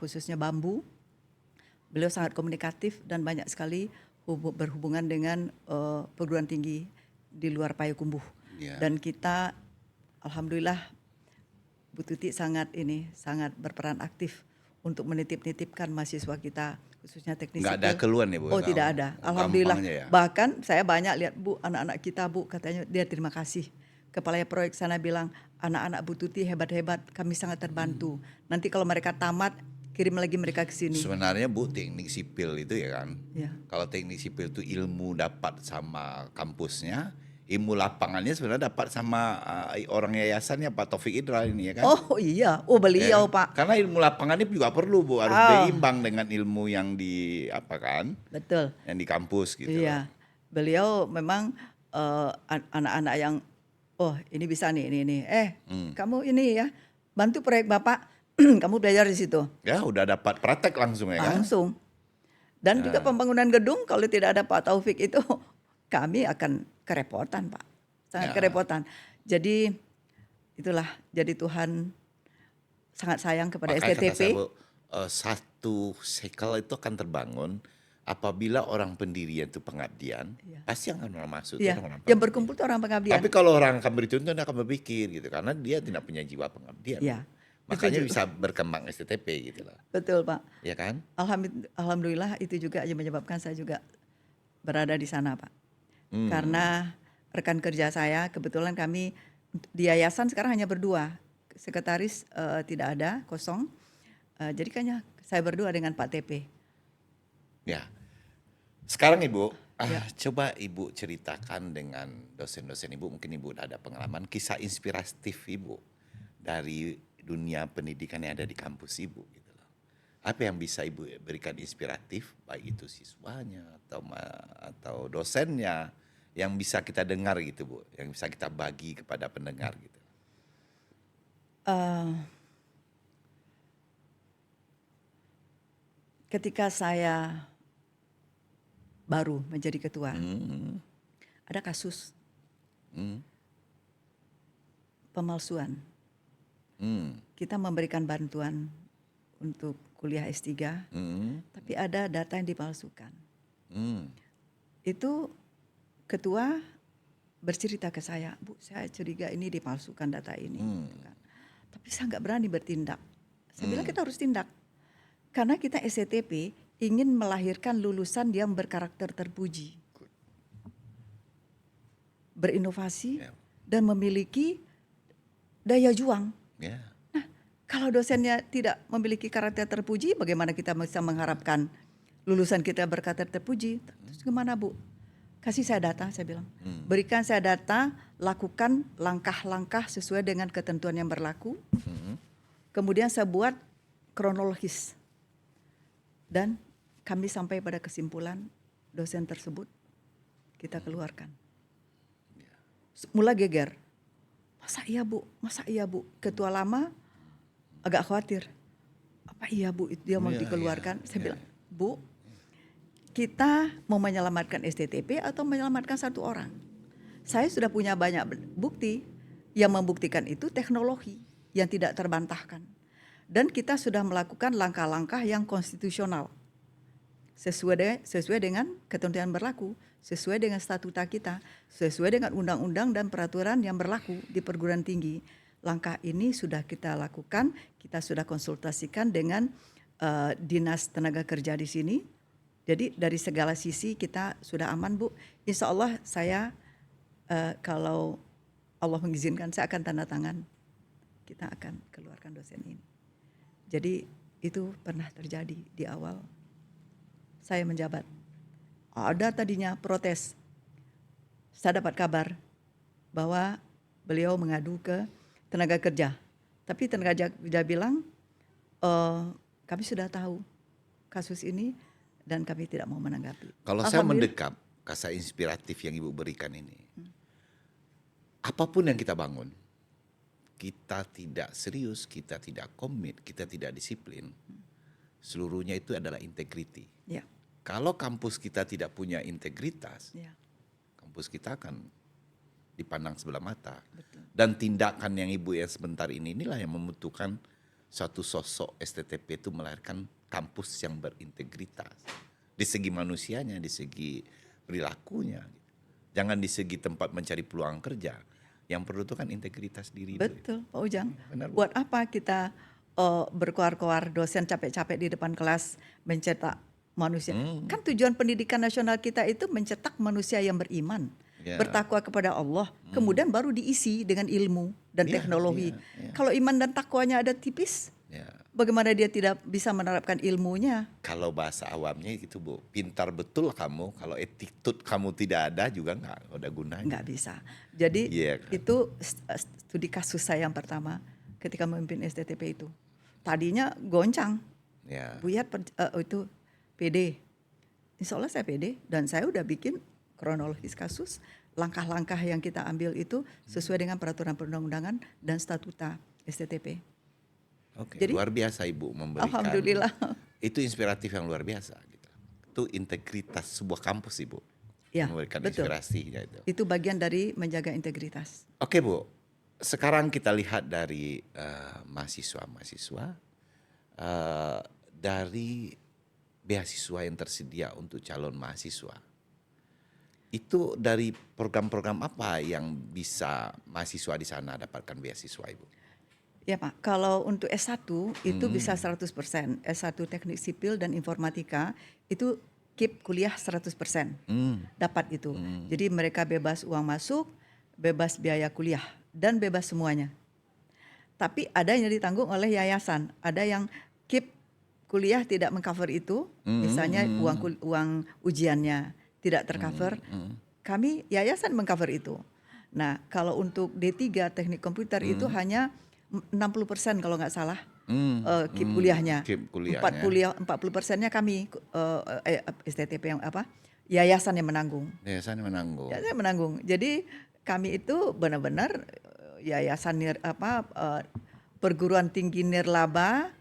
khususnya bambu. Beliau sangat komunikatif dan banyak sekali berhubungan dengan perguruan tinggi di luar Payakumbuh. Yeah. Dan kita alhamdulillah Bu Tuti sangat berperan aktif untuk menitip-nitipkan mahasiswa kita khususnya teknik Nggak sipil. ada keluhan ya Bu? Oh tidak ada, alhamdulillah. Ya? Bahkan saya banyak lihat Bu, anak-anak kita Bu, katanya dia terima kasih. Kepala proyek sana bilang, anak-anak Bu Tuti hebat-hebat, kami sangat terbantu. Nanti kalau mereka tamat, kirim lagi mereka ke sini. Sebenarnya Bu, teknik sipil itu ya kan, Ya. kalau teknik sipil itu ilmu dapat sama kampusnya, ilmu lapangannya sebenarnya dapat sama orang yayasannya Pak Taufik Idra ini ya kan. Oh iya, oh beliau Ya, Pak. karena ilmu lapangannya juga perlu Bu, harus berimbang dengan ilmu yang di Betul. yang di kampus gitu. Iya, beliau memang anak-anak yang ini bisa nih ini. Kamu ini ya bantu proyek Bapak, kamu belajar di situ. Ya udah dapat praktek langsung ya kan. Langsung. Dan juga pembangunan gedung kalau tidak ada Pak Taufik itu kami akan kerepotan Pak, sangat kerepotan. Jadi itulah, jadi Tuhan sangat sayang kepada Makanya kata STTP. saya, Bu, satu sekel itu akan terbangun apabila orang pendirian itu pengabdian, pasti akan masuk. Iya, yang berkumpul itu orang pengabdian. Tapi kalau orang akan bercontoh, dia akan berpikir gitu, karena dia tidak punya jiwa pengabdian. Iya. Makanya bisa berkembang STTP gitu lah. Betul Pak. Ya kan? Alhamdulillah itu juga yang menyebabkan saya juga berada di sana Pak. Karena rekan kerja saya kebetulan kami di yayasan sekarang hanya berdua, sekretaris tidak ada, kosong. Jadi kayaknya saya berdua dengan Pak TP. Ya. Sekarang Ibu, coba Ibu ceritakan dengan dosen-dosen Ibu, mungkin Ibu ada pengalaman kisah inspiratif Ibu dari dunia pendidikan yang ada di kampus Ibu gitu loh. Apa yang bisa Ibu berikan inspiratif, baik itu siswanya atau dosennya, yang bisa kita dengar gitu Bu, yang bisa kita bagi kepada pendengar gitu. Ketika saya baru menjadi ketua, ada kasus pemalsuan. Kita memberikan bantuan untuk kuliah S3, tapi ada data yang dipalsukan. Itu ketua bercerita ke saya, Bu, saya curiga ini dipalsukan data ini. Gitu kan. Tapi saya nggak berani bertindak. Saya bilang kita harus tindak. Karena kita SCTP ingin melahirkan lulusan yang berkarakter terpuji. Berinovasi dan memiliki daya juang. Ya. Nah, kalau dosennya tidak memiliki karakter terpuji, bagaimana kita bisa mengharapkan lulusan kita berkarakter terpuji? Terus gimana, Bu? Kasih saya data, saya bilang. Berikan saya data, lakukan langkah-langkah sesuai dengan ketentuan yang berlaku. Kemudian saya buat kronologis. Dan kami sampai pada kesimpulan dosen tersebut kita keluarkan. Mula geger. Masa iya Bu? Masa iya Bu? Ketua lama agak khawatir. Apa iya Bu dia mau dikeluarkan? Saya bilang, Bu, kita mau menyelamatkan STTP atau menyelamatkan satu orang? Saya sudah punya banyak bukti yang membuktikan itu teknologi yang tidak terbantahkan. Dan kita sudah melakukan langkah-langkah yang konstitusional. Sesuai dengan ketentuan berlaku, sesuai dengan statuta kita, sesuai dengan undang-undang dan peraturan yang berlaku di perguruan tinggi. Langkah ini sudah kita lakukan, kita sudah konsultasikan dengan Dinas Tenaga Kerja di sini. Jadi dari segala sisi kita sudah aman, Bu. Insya Allah saya kalau Allah mengizinkan saya akan tanda tangan. Kita akan keluarkan dosen ini. Jadi itu pernah terjadi di awal saya menjabat. Ada tadinya protes. Saya dapat kabar bahwa beliau mengadu ke tenaga kerja. Tapi tenaga kerja bilang, kami sudah tahu kasus ini dan kami tidak mau menanggapi. Kalau saya mendekap kasa inspiratif yang Ibu berikan ini, apapun yang kita bangun, kita tidak serius, kita tidak komit, kita tidak disiplin, seluruhnya itu adalah integriti. Ya. Kalau kampus kita tidak punya integritas, Ya. kampus kita akan dipandang sebelah mata. Betul. Dan tindakan yang Ibu yang sebentar inilah yang membutuhkan suatu sosok STTP itu melahirkan kampus yang berintegritas. Di segi manusianya, di segi perilakunya. Jangan di segi tempat mencari peluang kerja. Yang perlu itu kan integritas diri. Betul, Pak Ujang. Benar, Bu. Buat apa kita berkoar-koar dosen capek-capek di depan kelas mencetak manusia? Kan tujuan pendidikan nasional kita itu mencetak manusia yang beriman, bertakwa kepada Allah, kemudian baru diisi dengan ilmu dan teknologi. Kalau iman dan takwanya ada tipis, bagaimana dia tidak bisa menerapkan ilmunya? Kalau bahasa awamnya itu, Bu, pintar betul kamu, kalau attitude kamu tidak ada juga nggak ada gunanya. Nggak bisa. Jadi itu studi kasus saya yang pertama ketika memimpin STTP itu. Tadinya goncang, Buyat itu PD. Insya Allah saya PD dan saya udah bikin kronologis kasus, langkah-langkah yang kita ambil itu sesuai dengan peraturan perundang-undangan dan statuta STTP. Oke, jadi, luar biasa Ibu memberikan. Alhamdulillah. Itu inspiratif yang luar biasa. Gitu. Itu integritas sebuah kampus Ibu. Ya, memberikan betul. inspirasinya itu. Itu bagian dari menjaga integritas. Oke Bu, sekarang kita lihat dari mahasiswa-mahasiswa dari beasiswa yang tersedia untuk calon mahasiswa. Itu dari program-program apa yang bisa mahasiswa di sana dapatkan beasiswa Ibu? Ya Pak, kalau untuk S1 itu bisa 100%. S1 Teknik Sipil dan Informatika itu KIP kuliah 100%. Dapat itu. Jadi mereka bebas uang masuk, bebas biaya kuliah, dan bebas semuanya. Tapi ada yang ditanggung oleh yayasan. Ada yang KIP kuliah tidak mengcover itu, misalnya uang ujiannya tidak tercover. Kami yayasan mengcover itu. Nah, kalau untuk D3 Teknik Komputer itu hanya 60% kalau nggak salah KIP kuliahnya. 40%-nya kami STTP yang yayasan yang menanggung. Yayasan yang menanggung. Yayasan yang menanggung. Jadi kami itu benar-benar yayasan perguruan tinggi nirlaba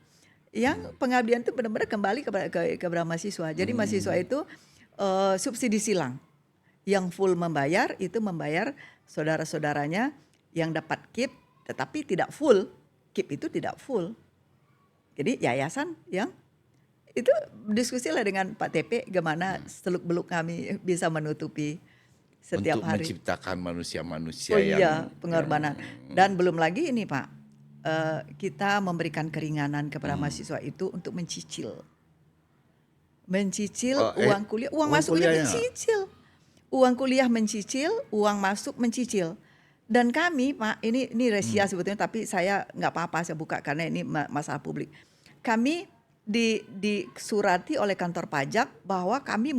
yang pengabdian itu benar-benar kembali kepada mahasiswa. Jadi mahasiswa itu subsidi silang. Yang full membayar itu membayar saudara-saudaranya yang dapat KIP, tetapi tidak full. KIP itu tidak full. Jadi yayasan yang itu diskusilah dengan Pak TP gimana seluk-beluk kami bisa menutupi setiap untuk hari. menciptakan manusia-manusia Oh yang iya, pengorbanan. Dan belum lagi ini Pak, kita memberikan keringanan kepada mahasiswa itu untuk mencicil. Mencicil uang kuliah, uang masuknya kuliahnya. mencicil. Uang kuliah mencicil, uang masuk mencicil. Dan kami Pak, ini rahasia sebetulnya, tapi saya nggak apa-apa saya buka karena ini masalah publik. Kami disurati oleh kantor pajak bahwa kami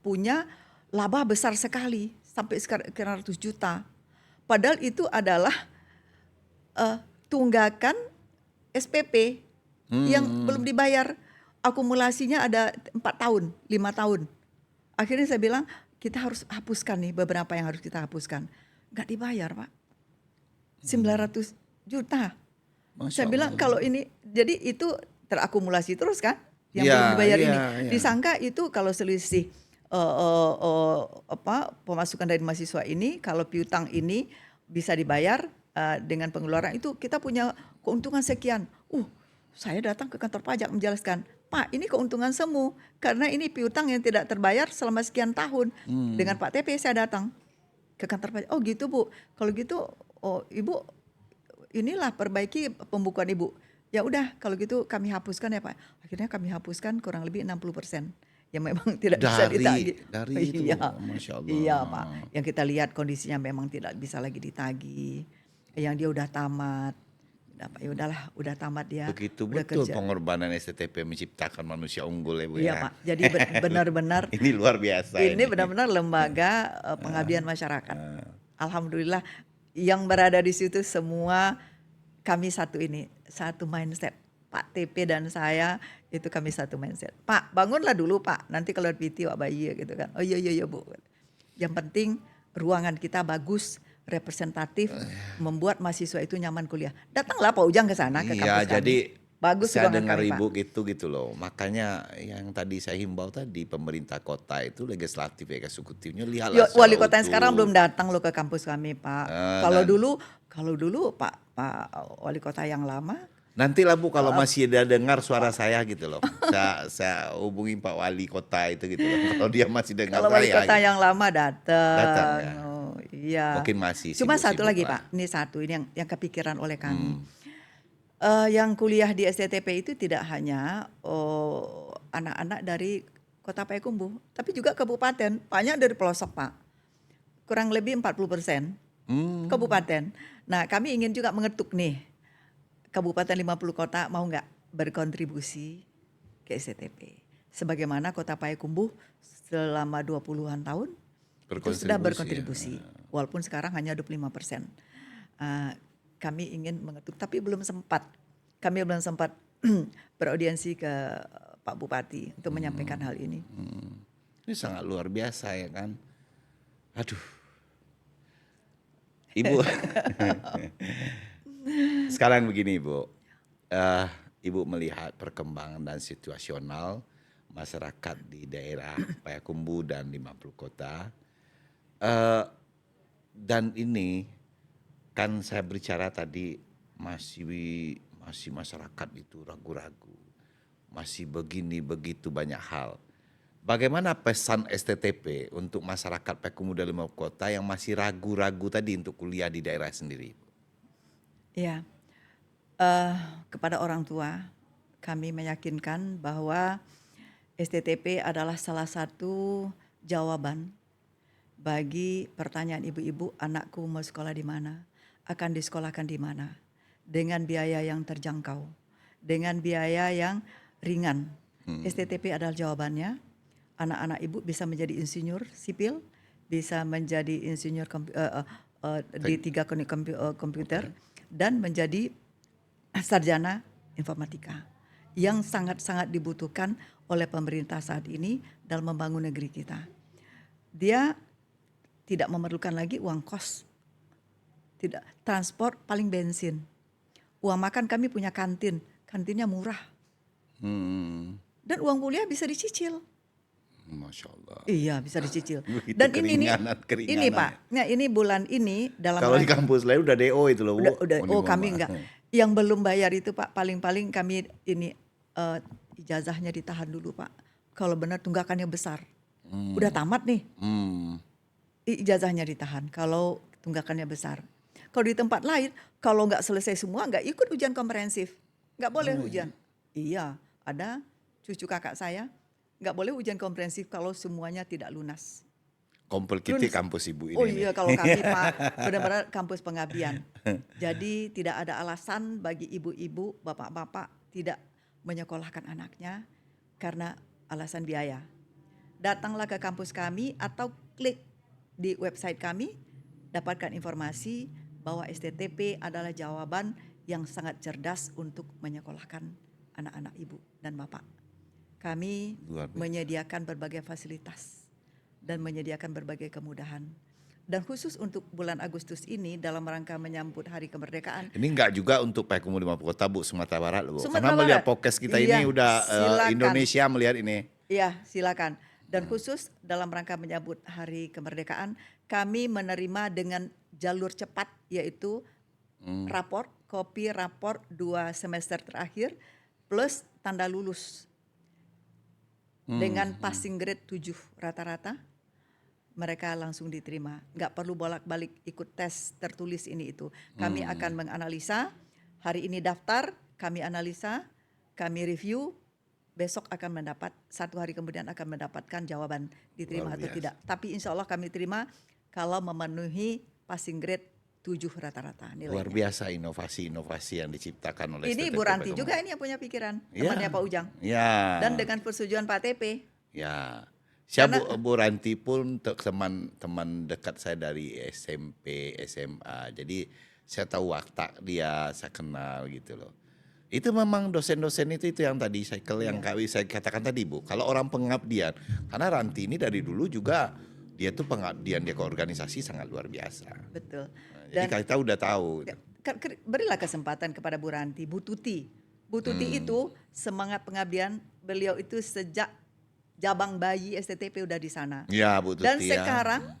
punya laba besar sekali sampai sekitar 100 juta. Padahal itu adalah tunggakan SPP yang belum dibayar. Akumulasinya ada 4 tahun, 5 tahun. Akhirnya saya bilang kita harus hapuskan nih beberapa yang harus kita hapuskan. Nggak dibayar Pak. 900 juta. Masya Saya bilang Allah. kalau ini, jadi itu terakumulasi terus kan, yang Iya, belum dibayar iya, ini. iya. Disangka itu kalau selisih pemasukan dari mahasiswa ini, kalau piutang ini bisa dibayar dengan pengeluaran itu kita punya keuntungan sekian. Saya datang ke kantor pajak menjelaskan, Pak ini keuntungan semu karena ini piutang yang tidak terbayar selama sekian tahun. Dengan Pak TP saya datang ke kantor pajak. Oh gitu Bu, kalau gitu Ibu inilah perbaiki pembukuan Ibu. Ya udah kalau gitu kami hapuskan ya Pak. Akhirnya kami hapuskan kurang lebih 60% yang memang tidak bisa ditagih. Dari itu, Iya, Masya Allah. iya Pak. Yang kita lihat kondisinya memang tidak bisa lagi ditagih. Yang dia udah tamat. Ya udahlah, udah tamat dia. Begitu udah betul kerja. pengorbanan STTP menciptakan manusia unggul ya Bu Iya ya. Pak. Jadi benar-benar Ini luar biasa ini benar-benar lembaga pengabdian masyarakat. Alhamdulillah yang berada di situ semua kami satu mindset. Pak TP dan saya itu kami satu mindset. Pak bangunlah dulu Pak, nanti kalau PT Wak Bayi gitu kan. Oh iya Bu. Yang penting ruangan kita bagus, representatif, membuat mahasiswa itu nyaman kuliah. Datanglah Pak Ujang ke sana ke kampus kami. Jadi Bagus saya ruangan dengar kami, Pak. Ibu gitu loh. Makanya yang tadi saya himbau tadi, pemerintah kota itu legislatif eksekutifnya lihatlah Wali secara kota yang utuh. sekarang belum datang loh ke kampus kami Pak. Kalau dulu Pak Wali kota yang lama. Nantilah Bu kalau masih ada dengar suara saya gitu loh. Saya hubungi Pak Wali Kota itu gitu loh. Kalau dia masih dengar Kalau wali saya. kota gitu. yang lama datang. Datang, ya. Oh, iya. Mungkin masih Cuma satu sibuk-sibuk lagi lah. Pak. Ini satu ini yang kepikiran oleh kami. Yang kuliah di STTP itu tidak hanya anak-anak dari Kota Payakumbuh, tapi juga kabupaten. Banyak dari pelosok Pak. Kurang lebih 40% kabupaten. Nah kami ingin juga mengetuk nih. Kabupaten 50 kota mau nggak berkontribusi ke STTP. Sebagaimana Kota Payakumbuh selama 20-an tahun itu sudah berkontribusi. Walaupun sekarang hanya 25%. Kami ingin mengetuk tapi belum sempat. Kami belum sempat beraudiensi ke Pak Bupati untuk menyampaikan hal ini. Ini sangat luar biasa ya kan. Aduh. Ibu. Sekarang begini Ibu. Ibu melihat perkembangan dan situasional masyarakat di daerah Payakumbuh dan 50 kota. Dan ini kan saya berbicara tadi masih masyarakat itu ragu-ragu. Masih begini begitu banyak hal. Bagaimana pesan STTP untuk masyarakat Payakumbuh dan 50 kota yang masih ragu-ragu tadi untuk kuliah di daerah sendiri? Ya, kepada orang tua kami meyakinkan bahwa STTP adalah salah satu jawaban bagi pertanyaan ibu-ibu, anakku mau sekolah di mana, akan disekolahkan di mana, dengan biaya yang terjangkau, dengan biaya yang ringan. STTP adalah jawabannya. Anak-anak ibu bisa menjadi insinyur sipil, bisa menjadi insinyur di 3 komputer, dan menjadi sarjana informatika yang sangat-sangat dibutuhkan oleh pemerintah saat ini dalam membangun negeri kita. Dia tidak memerlukan lagi uang kos, tidak transport paling bensin. Uang makan kami punya kantinnya murah. Dan uang kuliah bisa dicicil. Masya Allah. Iya bisa dicicil. Begitu Dan ini Pak, nah ini bulan ini dalam kalau di kampus lain udah DO itu loh Bu. Kami enggak. Yang belum bayar itu Pak, paling-paling kami ini ijazahnya ditahan dulu Pak. Kalau benar tunggakannya besar. Udah tamat nih. ijazahnya ditahan kalau tunggakannya besar. Kalau di tempat lain, kalau nggak selesai semua nggak ikut ujian komprehensif, nggak boleh Oh iya. ujian. Iya, ada cucu kakak saya nggak boleh ujian komprehensif kalau semuanya tidak lunas. Complicated Lunas. kampus ibu Oh ini nih. iya, kalau kami Pak benar-benar kampus pengabdian. Jadi tidak ada alasan bagi ibu-ibu, bapak-bapak tidak menyekolahkan anaknya karena alasan biaya. Datanglah ke kampus kami atau klik di website kami, dapatkan informasi bahwa STTP adalah jawaban yang sangat cerdas untuk menyekolahkan anak-anak ibu dan bapak. Kami Luar biasa. menyediakan berbagai fasilitas dan menyediakan berbagai kemudahan. Dan khusus untuk bulan Agustus ini dalam rangka menyambut Hari Kemerdekaan, Ini enggak juga untuk Payakumbuh 50 Kota Bu, Sumatera Barat loh Bu. Karena Sumatera melihat Barat. podcast kita Iya, ini udah silakan. Indonesia melihat ini. Iya, silakan. Dan khusus dalam rangka menyambut Hari Kemerdekaan, kami menerima dengan jalur cepat, yaitu raport, kopi raport 2 semester terakhir plus tanda lulus dengan passing grade 7 rata-rata. Mereka langsung diterima, nggak perlu bolak-balik ikut tes tertulis ini itu. Kami akan menganalisa, hari ini daftar, kami analisa, kami review, besok akan mendapat, 1 hari kemudian akan mendapatkan jawaban diterima Luar atau biasa. tidak. Tapi insya Allah kami terima kalau memenuhi passing grade 7 rata-rata nilainya. Luar biasa inovasi-inovasi yang diciptakan oleh Ini STTP Bu Ranti Payakumbuh. juga ini yang punya pikiran, Ya. temannya Pak Ujang. Ya. Dan dengan persetujuan Pak TP. Ya. Saya Karena- Bu Ranti pun teman-teman dekat saya dari SMP, SMA. Jadi saya tahu watak dia, saya kenal gitu loh. Itu memang dosen-dosen itu yang tadi yang saya katakan tadi Bu. Kalau orang pengabdian, karena Ranti ini dari dulu juga dia tuh pengabdian dia ke organisasi sangat luar biasa. Betul. Jadi kita udah tahu. Berilah kesempatan kepada Bu Ranti, Bu Tuti. Bu Tuti itu semangat pengabdian, beliau itu sejak jabang bayi STTP udah di sana. Ya Bu Tuti Dan ya. sekarang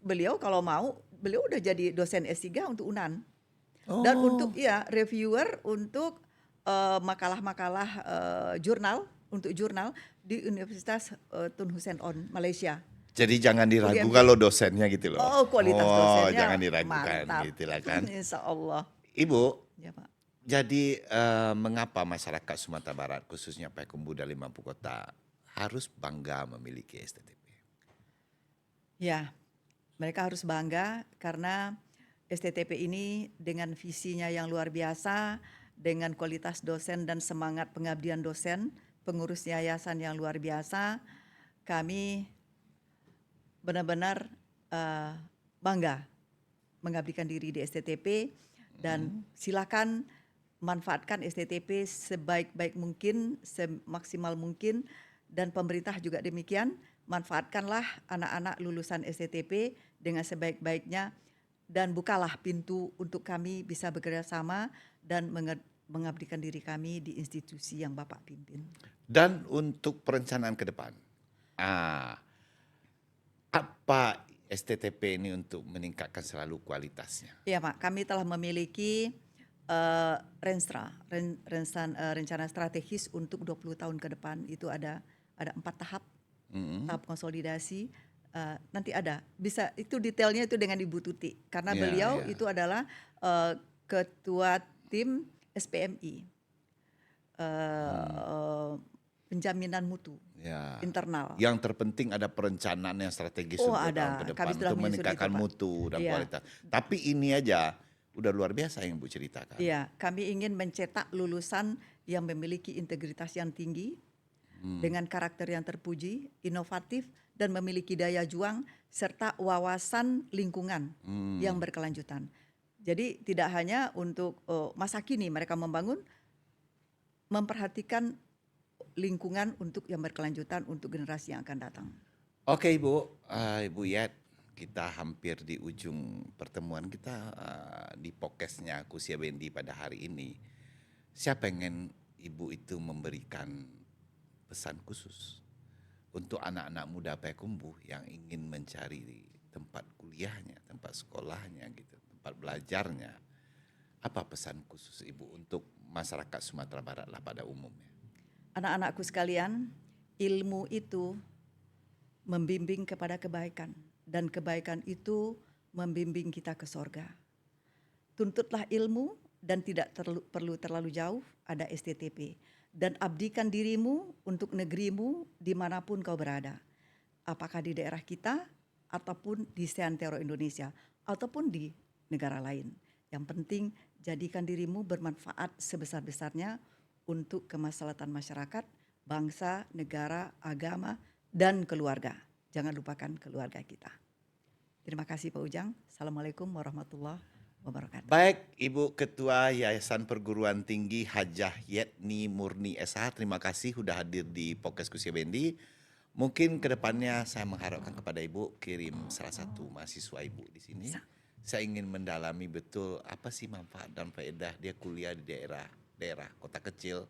beliau kalau mau, beliau udah jadi dosen S3 untuk UNAN. Dan Oh. untuk reviewer untuk makalah-makalah jurnal, untuk jurnal di Universitas Tun Hussein On Malaysia. Jadi jangan diragu UGM. kalau dosennya gitu loh. Oh, kualitas dosennya jangan diragukan mantap. gitu lah kan. Insya Allah. Ibu, Ya Pak. jadi mengapa masyarakat Sumatera Barat khususnya Payakumbuh dan 50 Kota harus bangga memiliki STTP? Ya, mereka harus bangga karena STTP ini dengan visinya yang luar biasa, dengan kualitas dosen dan semangat pengabdian dosen, pengurus yayasan yang luar biasa, kami benar-benar bangga mengabdikan diri di STTP dan silakan manfaatkan STTP sebaik-baik mungkin, semaksimal mungkin, dan pemerintah juga demikian. Manfaatkanlah anak-anak lulusan STTP dengan sebaik-baiknya dan bukalah pintu untuk kami bisa bekerja sama dan mengabdikan diri kami di institusi yang Bapak pimpin. Dan untuk perencanaan ke depan, apa STTP ini untuk meningkatkan selalu kualitasnya? Ya Pak, kami telah memiliki rencana strategis untuk 20 tahun ke depan. Itu ada 4 tahap, tahap konsolidasi. Nanti ada, bisa itu detailnya itu dengan Ibu Tuti. Karena beliau itu adalah ketua tim SPMI, penjaminan mutu. Ya. Internal. Yang terpenting ada perencanaan yang strategis untuk tahun ke depan untuk meningkatkan mutu dan kualitas. Tapi ini aja udah luar biasa yang Bu ceritakan. Iya, kami ingin mencetak lulusan yang memiliki integritas yang tinggi, dengan karakter yang terpuji, inovatif, dan memiliki daya juang serta wawasan lingkungan yang berkelanjutan. Jadi tidak hanya untuk masa kini mereka memperhatikan lingkungan untuk yang berkelanjutan untuk generasi yang akan datang. Oke Ibu, Ibu Yat, kita hampir di ujung pertemuan kita di podcastnya Kusia Bendi pada hari ini. Saya pengen Ibu itu memberikan pesan khusus untuk anak-anak muda Payakumbuh yang ingin mencari tempat kuliahnya, tempat sekolahnya gitu, tempat belajarnya. Apa pesan khusus Ibu untuk masyarakat Sumatera Barat lah pada umumnya? Anak-anakku sekalian, ilmu itu membimbing kepada kebaikan, dan kebaikan itu membimbing kita ke sorga. Tuntutlah ilmu dan tidak perlu terlalu jauh, ada STTP. Dan abdikan dirimu untuk negerimu dimanapun kau berada. Apakah di daerah kita, ataupun di seantero Indonesia, ataupun di negara lain. Yang penting jadikan dirimu bermanfaat sebesar-besarnya untuk kemaslahatan masyarakat, bangsa, negara, agama, dan keluarga. Jangan lupakan keluarga kita. Terima kasih Pak Ujang. Assalamualaikum warahmatullahi wabarakatuh. Baik, Ibu Ketua Yayasan Perguruan Tinggi Hajah Yetni Murni SH, terima kasih sudah hadir di podcast Kusia Bendi. Mungkin kedepannya saya mengharapkan kepada Ibu kirim salah satu mahasiswa Ibu di sini. Saya ingin mendalami betul apa sih manfaat dan faedah dia kuliah di daerah kota kecil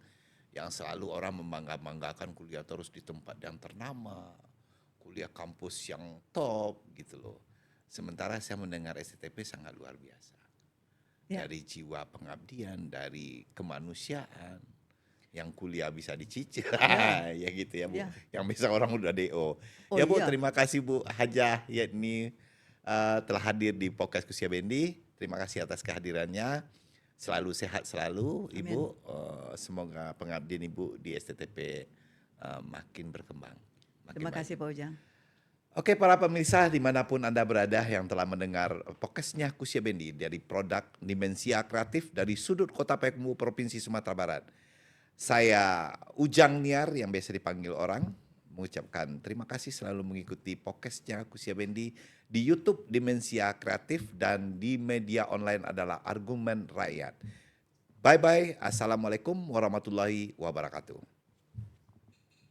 yang selalu orang membangga-banggakan kuliah terus di tempat yang ternama, kuliah kampus yang top gitu loh. Sementara saya mendengar STTP sangat luar biasa. Dari jiwa pengabdian, dari kemanusiaan, yang kuliah bisa dicicil, ya gitu ya Bu. Yang bisa orang udah DO. Ya Bu, terima kasih Bu Hajah Yetni telah hadir di podcast Kusia Bendi. Terima kasih atas kehadirannya. Selalu sehat selalu Ibu. Semoga pengabdian Ibu di STTP makin berkembang. Terima kasih Pak Ujang. Oke para pemirsa dimanapun Anda berada yang telah mendengar podcastnya Kusia Bendi dari produk Dimensia Kreatif dari sudut Kota Payakumbuh Provinsi Sumatera Barat. Saya Ujang Niar yang biasa dipanggil orang mengucapkan terima kasih selalu mengikuti podcastnya Kusia Bendi di YouTube Dimensia Kreatif dan di media online adalah Argumen Rakyat. Bye-bye. Assalamualaikum warahmatullahi wabarakatuh.